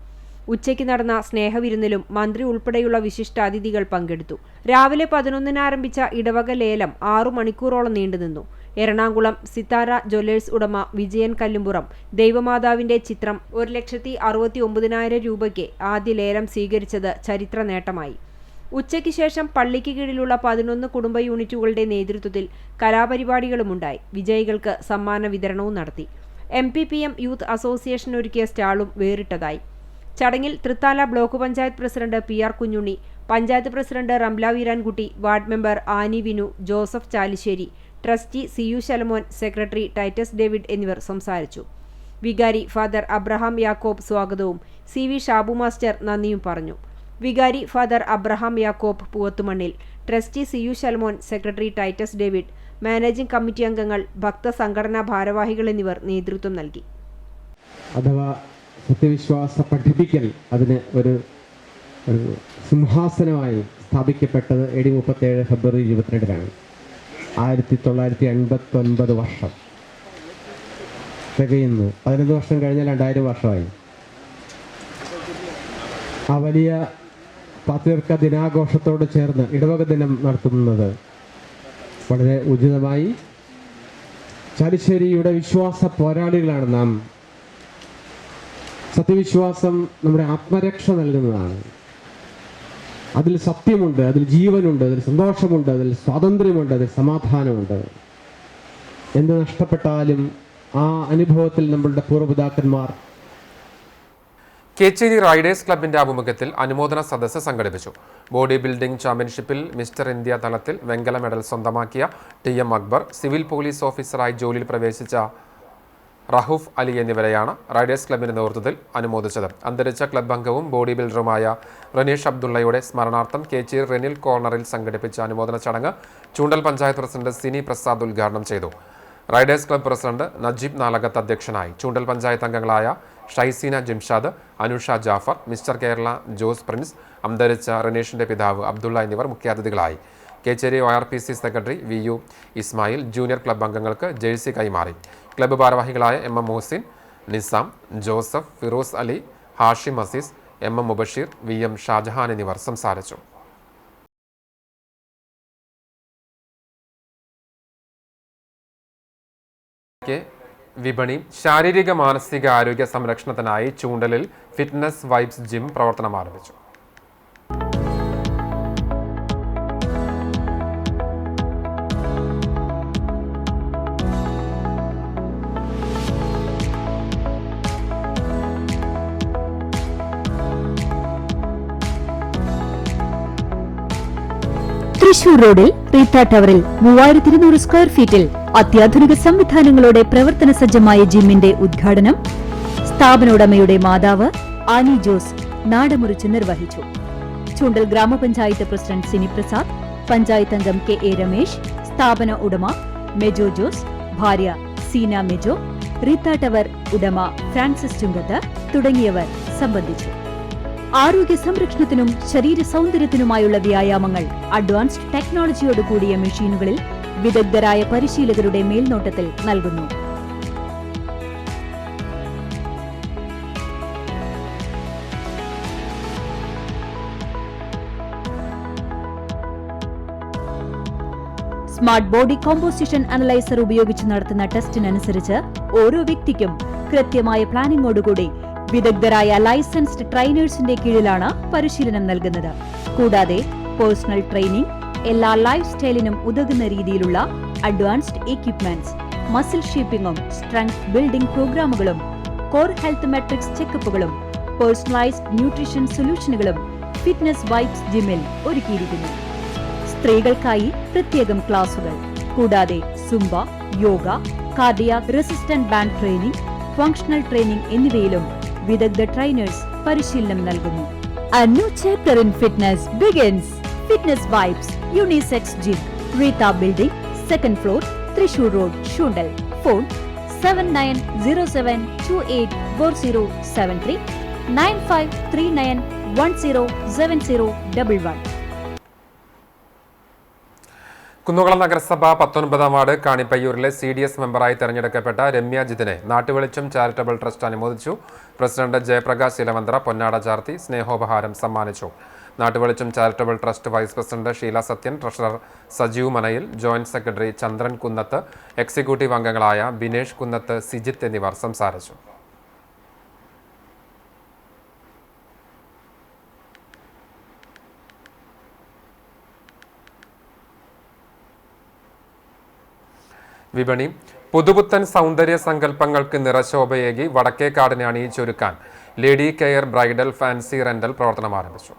ഉച്ചയ്ക്ക് നടന്ന സ്നേഹവിരുന്നിലും മന്ത്രി ഉൾപ്പെടെയുള്ള വിശിഷ്ടാതിഥികൾ പങ്കെടുത്തു. രാവിലെ 11-ന് ആരംഭിച്ച ഇടവക ലേലം 6 മണിക്കൂറോളം നീണ്ടുനിന്നു. എറണാകുളം സിത്താര ജ്വല്ലേഴ്സ് ഉടമ വിജയൻ കല്ലുംപുറം ദൈവമാതാവിന്റെ ചിത്രം 1,69,000 രൂപയ്ക്ക് ആദ്യ ലേലം സ്വീകരിച്ചത് ചരിത്ര നേട്ടമായി. ഉച്ചയ്ക്ക് ശേഷം പള്ളിക്ക് കീഴിലുള്ള 11 കുടുംബ യൂണിറ്റുകളുടെ നേതൃത്വത്തിൽ കലാപരിപാടികളുമുണ്ടായി. വിജയികൾക്ക് സമ്മാന വിതരണവും നടത്തി. MPPM യൂത്ത് അസോസിയേഷൻ ഒരുക്കിയ സ്റ്റാളും വേറിട്ടതായി. ചടങ്ങിൽ Thrithala block panchayat president PR Kunjunni, panchayat president Ramla Veerankutty, ward member Annie Vinu, Joseph Chalissery, trustee CU Shalamon, secretary Titus David എന്നിവർ സംസാരിച്ചു. വികാരി ഫാദർ അബ്രഹാം യാക്കോബ് സ്വാഗതവും CV ഷാബു മാസ്റ്റർ നന്ദിയും പറഞ്ഞു. വികാരി father Abraham Yakob Poovathumannil, trustee CU Shalamon, secretary Titus David, managing committee അംഗങ്ങൾ, ഭക്ത സംഘടനാ ഭാരവാഹികൾ എന്നിവർ നേതൃത്വം നൽകി. അഥവാ സത്യവിശ്വാസ പഠിപ്പിക്കൽ അതിന് ഒരു സിംഹാസനമായി സ്ഥാപിക്കപ്പെട്ടത് AD 37 ഫെബ്രുവരി 22-നാണ്. 1989 വർഷം തികയുന്നു. 15 വർഷം കഴിഞ്ഞാൽ 2000 വർഷമായി. ആ വലിയ പാത്രിയർക്ക ദിനാഘോഷത്തോട് ചേർന്ന് ഇടവക ദിനം നടത്തുന്നത് വളരെ ഉചിതമായി. ചാലിശ്ശേരിയുടെ വിശ്വാസ പോരാളികളാണ് നാം. സത്യവിശ്വാസം നമ്മുടെ ആത്മരക്ഷ നൽകുന്നതാണ്. അതിൽ സത്യമുണ്ട്, അതിൽ ജീവനുണ്ട്, അതിൽ സന്തോഷമുണ്ട്, അതിൽ സ്വാതന്ത്ര്യമുണ്ട്, അതിൽ സമാധാനമുണ്ട്. എന്ത് നഷ്ടപ്പെട്ടാലും ആ അനുഭവത്തിൽ നമ്മളുടെ പൂർവ്വപിതാക്കന്മാർ കേച്ചേരി റൈഡേഴ്സ് ക്ലബിന്റെ ആഭിമുഖ്യത്തിൽ അനുമോദന സദസ്സ് സംഘടിപ്പിച്ചു. ബോഡി ബിൽഡിംഗ് ചാമ്പ്യൻഷിപ്പിൽ മിസ്റ്റർ ഇന്ത്യ തലത്തിൽ വെങ്കല മെഡൽ സ്വന്തമാക്കിയ TM അക്ബർ, സിവിൽ പോലീസ് ഓഫീസറായി ജോലിയിൽ പ്രവേശിച്ച റഹൂഫ് അലി എന്നിവരെയാണ് റൈഡേഴ്സ് ക്ലബിന്റെ നേതൃത്വത്തിൽ അനുമോദിച്ചത്. അന്തരിച്ച ക്ലബ് അംഗവും ബോഡി ബിൽഡറുമായ റനീഷ് അബ്ദുള്ളയുടെ സ്മരണാർത്ഥം കേച്ചേരി റെനിൽ കോർണറിൽ സംഘടിപ്പിച്ച അനുമോദന ചടങ്ങ് ചൂണ്ടൽ പഞ്ചായത്ത് പ്രസിഡന്റ് സിനി പ്രസാദ് ഉദ്ഘാടനം ചെയ്തു. Riders club president Najeeb Nalakath അധ്യക്ഷനായി. ചൂണ്ടൽ പഞ്ചായത്ത് അംഗങ്ങളായ ഷൈസീന ജിംഷാദ്, അനുഷ ജാഫർ, മിസ്റ്റർ കേരള ജോസ് പ്രിൻസ്, അന്തരിച്ച റനീഷിന്റെ പിതാവ് അബ്ദുള്ള എന്നിവർ മുഖ്യാതിഥികളായി. Kecheri ORPC secretary VU Ismail junior club അംഗങ്ങൾക്ക് ജേഴ്സി കൈമാറി. ക്ലബ്ബ് ഭാരവാഹികളായ MM Muhasin, Nizam, Joseph, Firos Ali, Hashim Aziz, MM Mubasheer, VM Shajahan എന്നിവർ സംസാരിച്ചു. വിപണി ശാരീരിക മാനസിക ആരോഗ്യ സംരക്ഷണത്തിനായി ചൂണ്ടലിൽ ഫിറ്റ്നസ് വൈബ്സ് ജിം പ്രവർത്തനം ആരംഭിച്ചു. തൃശൂർ റോഡിൽ റീത്ത ടവറിൽ 3200 സ്ക്വയർ ഫീറ്റിൽ അത്യാധുനിക സംവിധാനങ്ങളോടെ പ്രവർത്തന സജ്ജമായ ജിമ്മിന്റെ ഉദ്ഘാടനം സ്ഥാപന ഉടമയുടെ മാതാവ് ആനി ജോസ് നാടമുറിച്ച് നിർവഹിച്ചു. ചൂണ്ടൽ ഗ്രാമപഞ്ചായത്ത് പ്രസിഡന്റ് സിനി പ്രസാദ്, പഞ്ചായത്ത് അംഗം KA രമേശ്, സ്ഥാപന ഉടമ മെജോ ജോസ്, ഭാര്യ സീന മെജോ, റീത്ത ടവർ ഉടമ ഫ്രാൻസിസ് ചുങ്കത്ത് തുടങ്ങിയവർ സംബന്ധിച്ചു. ആരോഗ്യ സംരക്ഷണത്തിനും ശരീര സൗന്ദര്യത്തിനുമായുള്ള വ്യായാമങ്ങൾ അഡ്വാൻസ്ഡ് ടെക്നോളജിയോടുകൂടിയ മെഷീനുകളിൽ വിദഗ്ധരായ പരിശീലകരുടെ മേൽനോട്ടത്തിൽ നൽകുന്നു. സ്മാർട്ട് ബോഡി കോമ്പോസിഷൻ അനലൈസർ ഉപയോഗിച്ച് നടത്തുന്ന ടെസ്റ്റിനനുസരിച്ച് ഓരോ വ്യക്തിക്കും കൃത്യമായ പ്ലാനിങ്ങോടുകൂടി വിദഗ്ധരായ ലൈസൻസ്ഡ് ട്രെയിനേഴ്സിന്റെ കീഴിലാണ് പരിശീലനം നൽകുന്നത്. കൂടാതെ പേഴ്സണൽ ട്രെയിനിംഗ്, എല്ലാ ലൈഫ് സ്റ്റൈലിനും ഉതകുന്ന രീതിയിലുള്ള അഡ്വാൻസ്ഡ് എക്യുപ്മെന്റ്സ്, മസിൽ ഷേപ്പിംഗും സ്ട്രെങ്ത് ബിൽഡിംഗ് പ്രോഗ്രാമുകളും, കോർ ഹെൽത്ത് മെട്രിക്സ് ചെക്കപ്പുകളും, പേഴ്സണലൈസ്ഡ് ന്യൂട്രീഷൻ സൊല്യൂഷനുകളും ഫിറ്റ്നസ് വൈബ്സ് ജിമ്മിൽ ഒരുക്കിയിരിക്കുന്നു. സ്ത്രീകൾക്കായി പ്രത്യേകം ക്ലാസുകൾ, കൂടാതെ zumba, yoga, cardiac resistant band training, functional training എന്നിവയിലും വിദഗ്ധ ട്രെയിനേഴ്സ് പരിശീലനം നൽകുന്നു. A new chapter in fitness begins. Fitness Vibes Unisex Gym, Rita Building, 2nd floor, Thrissur Road, Shundal. Phone 7907284073 9539107011. Kunnamkulam നഗരസഭ 19-ാം വാർഡ് കാണിപ്പയ്യൂരിലെ CDS മെമ്പറായി തെരഞ്ഞെടുക്കപ്പെട്ട രമ്യ ജിതിനെ നാട്ടുവെളിച്ചം ചാരിറ്റബിൾ ട്രസ്റ്റ് അനുമോദിച്ചു. പ്രസിഡന്റ് ജയപ്രകാശ് ഇലവന്ത്ര പൊന്നാട ചാർത്തി സ്നേഹോപഹാരം സമ്മാനിച്ചു. Nattuvelicham charitable trust vice president Sheela Sathyan, treasurer Sajeev Manayil, joint secretary Chandran Kunnath, executive അംഗങ്ങളായ ബിനേഷ് കുന്നത്ത്, സിജിത്ത് എന്നിവർ സംസാരിച്ചു. വിപണി പുതുപുത്തൻ സൗന്ദര്യ സങ്കല്പങ്ങൾക്ക് നിറശോഭയേകി വടക്കേക്കാടിനെ അണിയിച്ചൊരുക്കാൻ lady care bridal fancy rental പ്രവർത്തനം ആരംഭിച്ചു.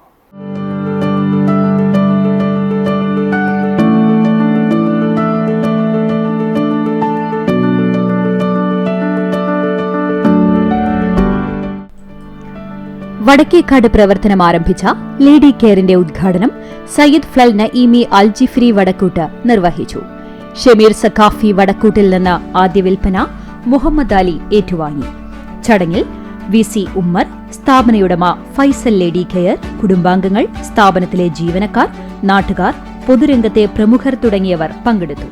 വടക്കേക്കാട് പ്രവർത്തനം ആരംഭിച്ച ലേഡി കെയറിന്റെ ഉദ്ഘാടനം സയ്യിദ് ഫ്ലൽ നഈമി അൽ ജിഫ്രി വടക്കൂട്ട് നിർവഹിച്ചു. ഷമീർ സഖാഫി വടക്കൂട്ടിൽ നിന്ന് ആദ്യ വിൽപ്പന മുഹമ്മദ് അലി ഏറ്റുവാങ്ങി. ചടങ്ങിൽ VC ഉമ്മർ, സ്ഥാപനയുടമ ഫൈസൽ ലേഡി കെയർ, കുടുംബാംഗങ്ങൾ, സ്ഥാപനത്തിലെ ജീവനക്കാർ, നാട്ടുകാർ, പൊതുരംഗത്തെ പ്രമുഖർ തുടങ്ങിയവർ പങ്കെടുത്തു.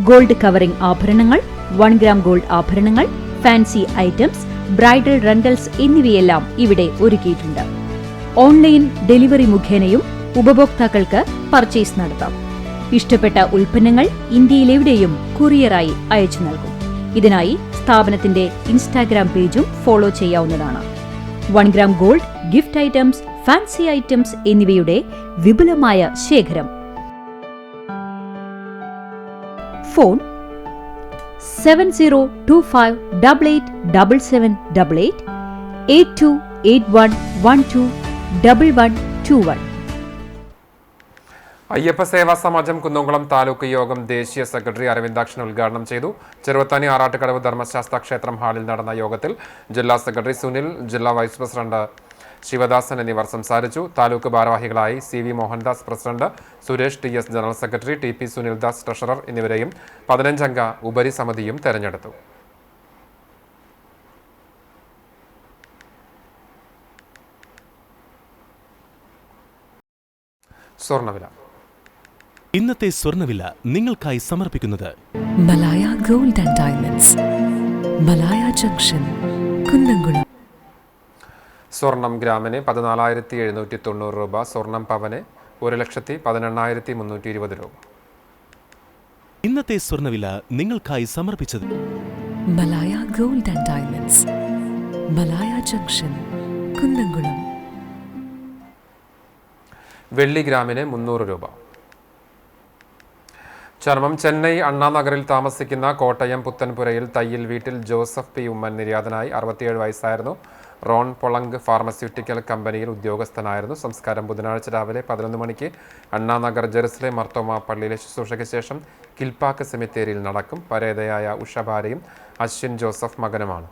ഗോൾഡ് കവറിംഗ് ആഭരണങ്ങൾ, 1 ഗ്രാം ഗോൾഡ് ആഭരണങ്ങൾ, ഫാൻസി ഐറ്റംസ്, ബ്രൈഡൽ റെന്റൽസ് എന്നിവയെല്ലാം ഇവിടെ ഒരുക്കിയിട്ടുണ്ട്. ഓൺലൈൻ ഡെലിവറി മുഖേനയും ഉപഭോക്താക്കൾക്ക് പർച്ചേസ് നടത്താം. ഇഷ്ടപ്പെട്ട ഉൽപ്പന്നങ്ങൾ ഇന്ത്യയിലെവിടെയും കൊറിയറായി അയച്ചു നൽകും. ഇതിനായി സ്ഥാപനത്തിന്റെ ഇൻസ്റ്റാഗ്രാം പേജും ഫോളോ ചെയ്യാവുന്നതാണ്. 1 gram gold, gift items, fancy items എന്നിവയുടെ വിപുലമായ ശേഖരം. ഫോൺ 7025887788 8281121121. അയ്യപ്പ സേവാ സമാജം കുന്നംകുളം താലൂക്ക് യോഗം ദേശീയ സെക്രട്ടറി അരവിന്ദാക്ഷൻ ഉദ്ഘാടനം ചെയ്തു. ചെറുവത്താനി ആറാട്ടുകടവ് ധർമ്മശാസ്ത്ര ക്ഷേത്രം ഹാളിൽ നടന്ന യോഗത്തിൽ ജില്ലാ സെക്രട്ടറി സുനിൽ, ജില്ലാ വൈസ് പ്രസിഡന്റ് ശിവദാസൻ എന്നിവർ സംസാരിച്ചു. താലൂക്ക് ഭാരവാഹികളായി CV Mohandas president, Suresh TS general secretary, TP Sunildas treasurer എന്നിവരെയും 15-അംഗ ഉപരിസമിതിയും തെരഞ്ഞെടുത്തു. സ്വർണ്ണവില. ഇന്നത്തെ സ്വർണ്ണവില നിങ്ങൾക്കായി സമർപ്പിക്കുന്നത് Malaya gold and diamonds, Malaya junction, Kunnamkulam. സ്വർണം ഗ്രാമിന് 14,790 രൂപ, സ്വർണം പവന് 1,18,320 രൂപ. ഇന്നത്തെ സ്വർണ്ണവില നിങ്ങൾക്കായി സമർപ്പിച്ചത് Malaya gold and diamonds, Malaya junction, Kunnamkulam. വെള്ളി ഗ്രാമിന് 300 രൂപ. ചർമ്മം. ചെന്നൈ അണ്ണാനഗറിൽ താമസിക്കുന്ന കോട്ടയം പുത്തൻപുരയിൽ തയ്യിൽ വീട്ടിൽ ജോസഫ് P. ഉമ്മൻ നിര്യാതനായി. 67 വയസ്സായിരുന്നു. റോൺ പൊളങ്ക് ഫാർമസ്യൂട്ടിക്കൽ കമ്പനിയിൽ ഉദ്യോഗസ്ഥനായിരുന്നു. സംസ്കാരം ബുധനാഴ്ച രാവിലെ 11 മണിക്ക് അണ്ണാനഗർ ജെറുസലേം മർത്തോമ പള്ളിയിലെ ശുശ്രൂഷയ്ക്ക് ശേഷം കിൽപ്പാക്ക് സെമിത്തേരിയിൽ നടക്കും. പരേതയായ ഉഷ ഭാര്യയും അശ്വിൻ ജോസഫ് മകനുമാണ്.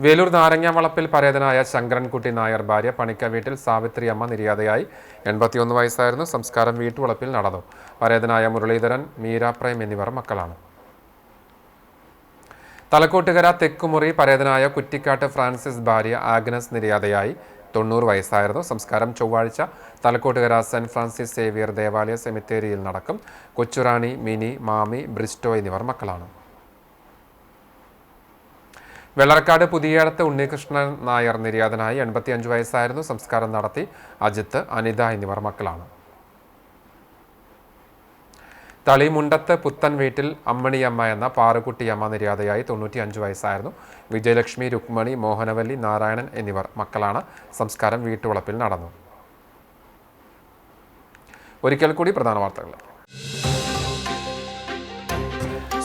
വേലൂർ നാരങ്ങാവളപ്പിൽ പരേതനായ ശങ്കരൻകുട്ടി നായർ ഭാര്യ പണിക്ക വീട്ടിൽ സാവിത്രി അമ്മ നിര്യാതയായി. 81 വയസ്സായിരുന്നു. സംസ്കാരം വീട്ടുവളപ്പിൽ നടന്നു. പരേതനായ മുരളീധരൻ, മീര പ്രേം എന്നിവർ മക്കളാണ്. തലക്കോട്ടുകര തെക്കുമുറി പരേതനായ കുറ്റിക്കാട്ട് ഫ്രാൻസിസ് ഭാര്യ ആഗ്നസ് നിര്യാതയായി. 90 വയസ്സായിരുന്നു. സംസ്കാരം ചൊവ്വാഴ്ച തലക്കോട്ടുകര സെന്റ് ഫ്രാൻസിസ് സേവിയർ ദേവാലയ സെമിത്തേരിയിൽ നടക്കും. കൊച്ചുറാണി, മിനി, മാമി, ബ്രിസ്റ്റോ എന്നിവർ മക്കളാണ്. വെള്ളർക്കാട് പുതിയേടത്ത് ഉണ്ണികൃഷ്ണൻ നായർ നിര്യാതനായി. 85 വയസ്സായിരുന്നു. സംസ്കാരം നടത്തി. അജിത്ത്, അനിത എന്നിവർ മക്കളാണ്. തളി മുണ്ടത്ത് പുത്തൻ വീട്ടിൽ അമ്മണിയമ്മ എന്ന പാറുകുട്ടിയമ്മ നിര്യാതയായി. 95 വയസ്സായിരുന്നു. വിജയലക്ഷ്മി, രുക്മണി, മോഹനവല്ലി, നാരായണൻ എന്നിവർ മക്കളാണ്. സംസ്കാരം വീട്ടുവളപ്പിൽ നടന്നു. ഒരിക്കൽ കൂടി പ്രധാന വാർത്തകൾ.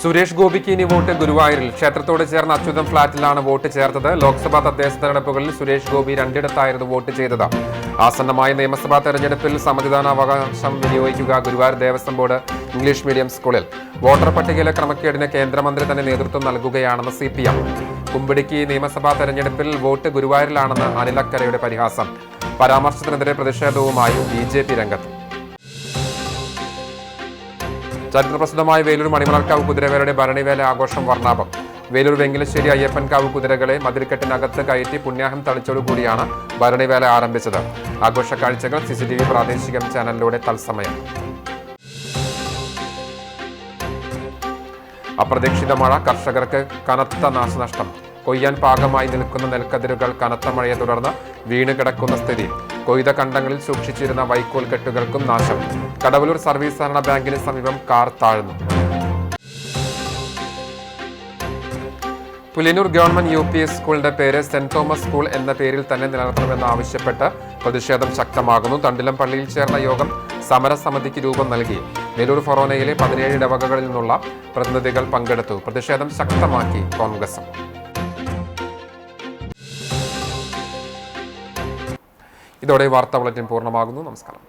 സുരേഷ് ഗോപിക്ക് ഇനി വോട്ട് ഗുരുവായൂരിൽ. ക്ഷേത്രത്തോട് ചേർന്ന അച്യുതം ഫ്ളാറ്റിലാണ് വോട്ട് ചേർത്തത്. ലോക്സഭാ തദ്ദേശ തെരഞ്ഞെടുപ്പുകളിൽ സുരേഷ് ഗോപി 2 ഇടത്തായിരുന്നു വോട്ട് ചെയ്തത്. ആസന്നമായ നിയമസഭാ തെരഞ്ഞെടുപ്പിൽ സമ്മതിദാനാവകാശം വിനിയോഗിക്കുക. Guruvayur Devaswom board English medium സ്കൂളിൽ. വോട്ടർ പട്ടികയിലെ ക്രമക്കേടിന് കേന്ദ്രമന്ത്രി തന്നെ നേതൃത്വം നൽകുകയാണെന്ന് CPM. കുമ്പിടിക്ക് നിയമസഭാ തെരഞ്ഞെടുപ്പിൽ വോട്ട് ഗുരുവായൂരിലാണെന്ന് അനിലക്കരയുടെ പരിഹാസം. പരാമർശത്തിനെതിരെ പ്രതിഷേധവുമായി BJP രംഗത്ത്. ചരിത്രപ്രസിദ്ധമായ വേലൂർ മണിമലർക്കാവ് കുതിരവേലയുടെ ഭരണിവേല ആഘോഷം വർണ്ണാഭം. വേലൂർ വെങ്കിലശ്ശേരി അയ്യപ്പൻകാവ് കുതിരകളെ മതിൽക്കെട്ടിനകത്ത് കയറ്റി പുണ്യാഹം തളിച്ചോടുകൂടിയാണ് ഭരണിവേല ആരംഭിച്ചത്. ആഘോഷ കാഴ്ചകൾ CCTV പ്രാദേശിക ചാനലിലൂടെ തത്സമയം. അപ്രതീക്ഷിത മഴ, കർഷകർക്ക് കനത്ത നാശനഷ്ടം. കൊയ്യാൻ പാകമായി നിൽക്കുന്ന നെൽക്കതിരുകൾ കനത്ത മഴയെ തുടർന്ന് വീണ് കിടക്കുന്ന സ്ഥിതി. കൊയ്ത കണ്ടങ്ങളിൽ സൂക്ഷിച്ചിരുന്ന വൈക്കോൽ കെട്ടുകൾക്കും നാശം. കടവലൂർ സർവീസ് സഹകരണ ബാങ്കിന് സമീപം കാർ താഴ്ന്നു. പുലിയന്നൂർ ഗവൺമെന്റ് UPS സ്കൂളിന്റെ പേര് സെന്റ് തോമസ് സ്കൂൾ എന്ന പേരിൽ തന്നെ നിലനിർത്തണമെന്നാവശ്യപ്പെട്ട് പ്രതിഷേധം ശക്തമാകുന്നു. തണ്ടിലം പള്ളിയിൽ ചേർന്ന യോഗം സമരസമിതിക്ക് രൂപം നൽകി. വേലൂർ ഫൊറോനയിലെ 17 ഇടവകകളിൽ നിന്നുള്ള പ്രതിനിധികൾ പങ്കെടുത്തു. പ്രതിഷേധം ശക്തമാക്കി കോൺഗ്രസും. ഇതോടെ വാർത്താ ബുള്ളറ്റിൻ പൂർണ്ണമാകുന്നു. നമസ്കാരം.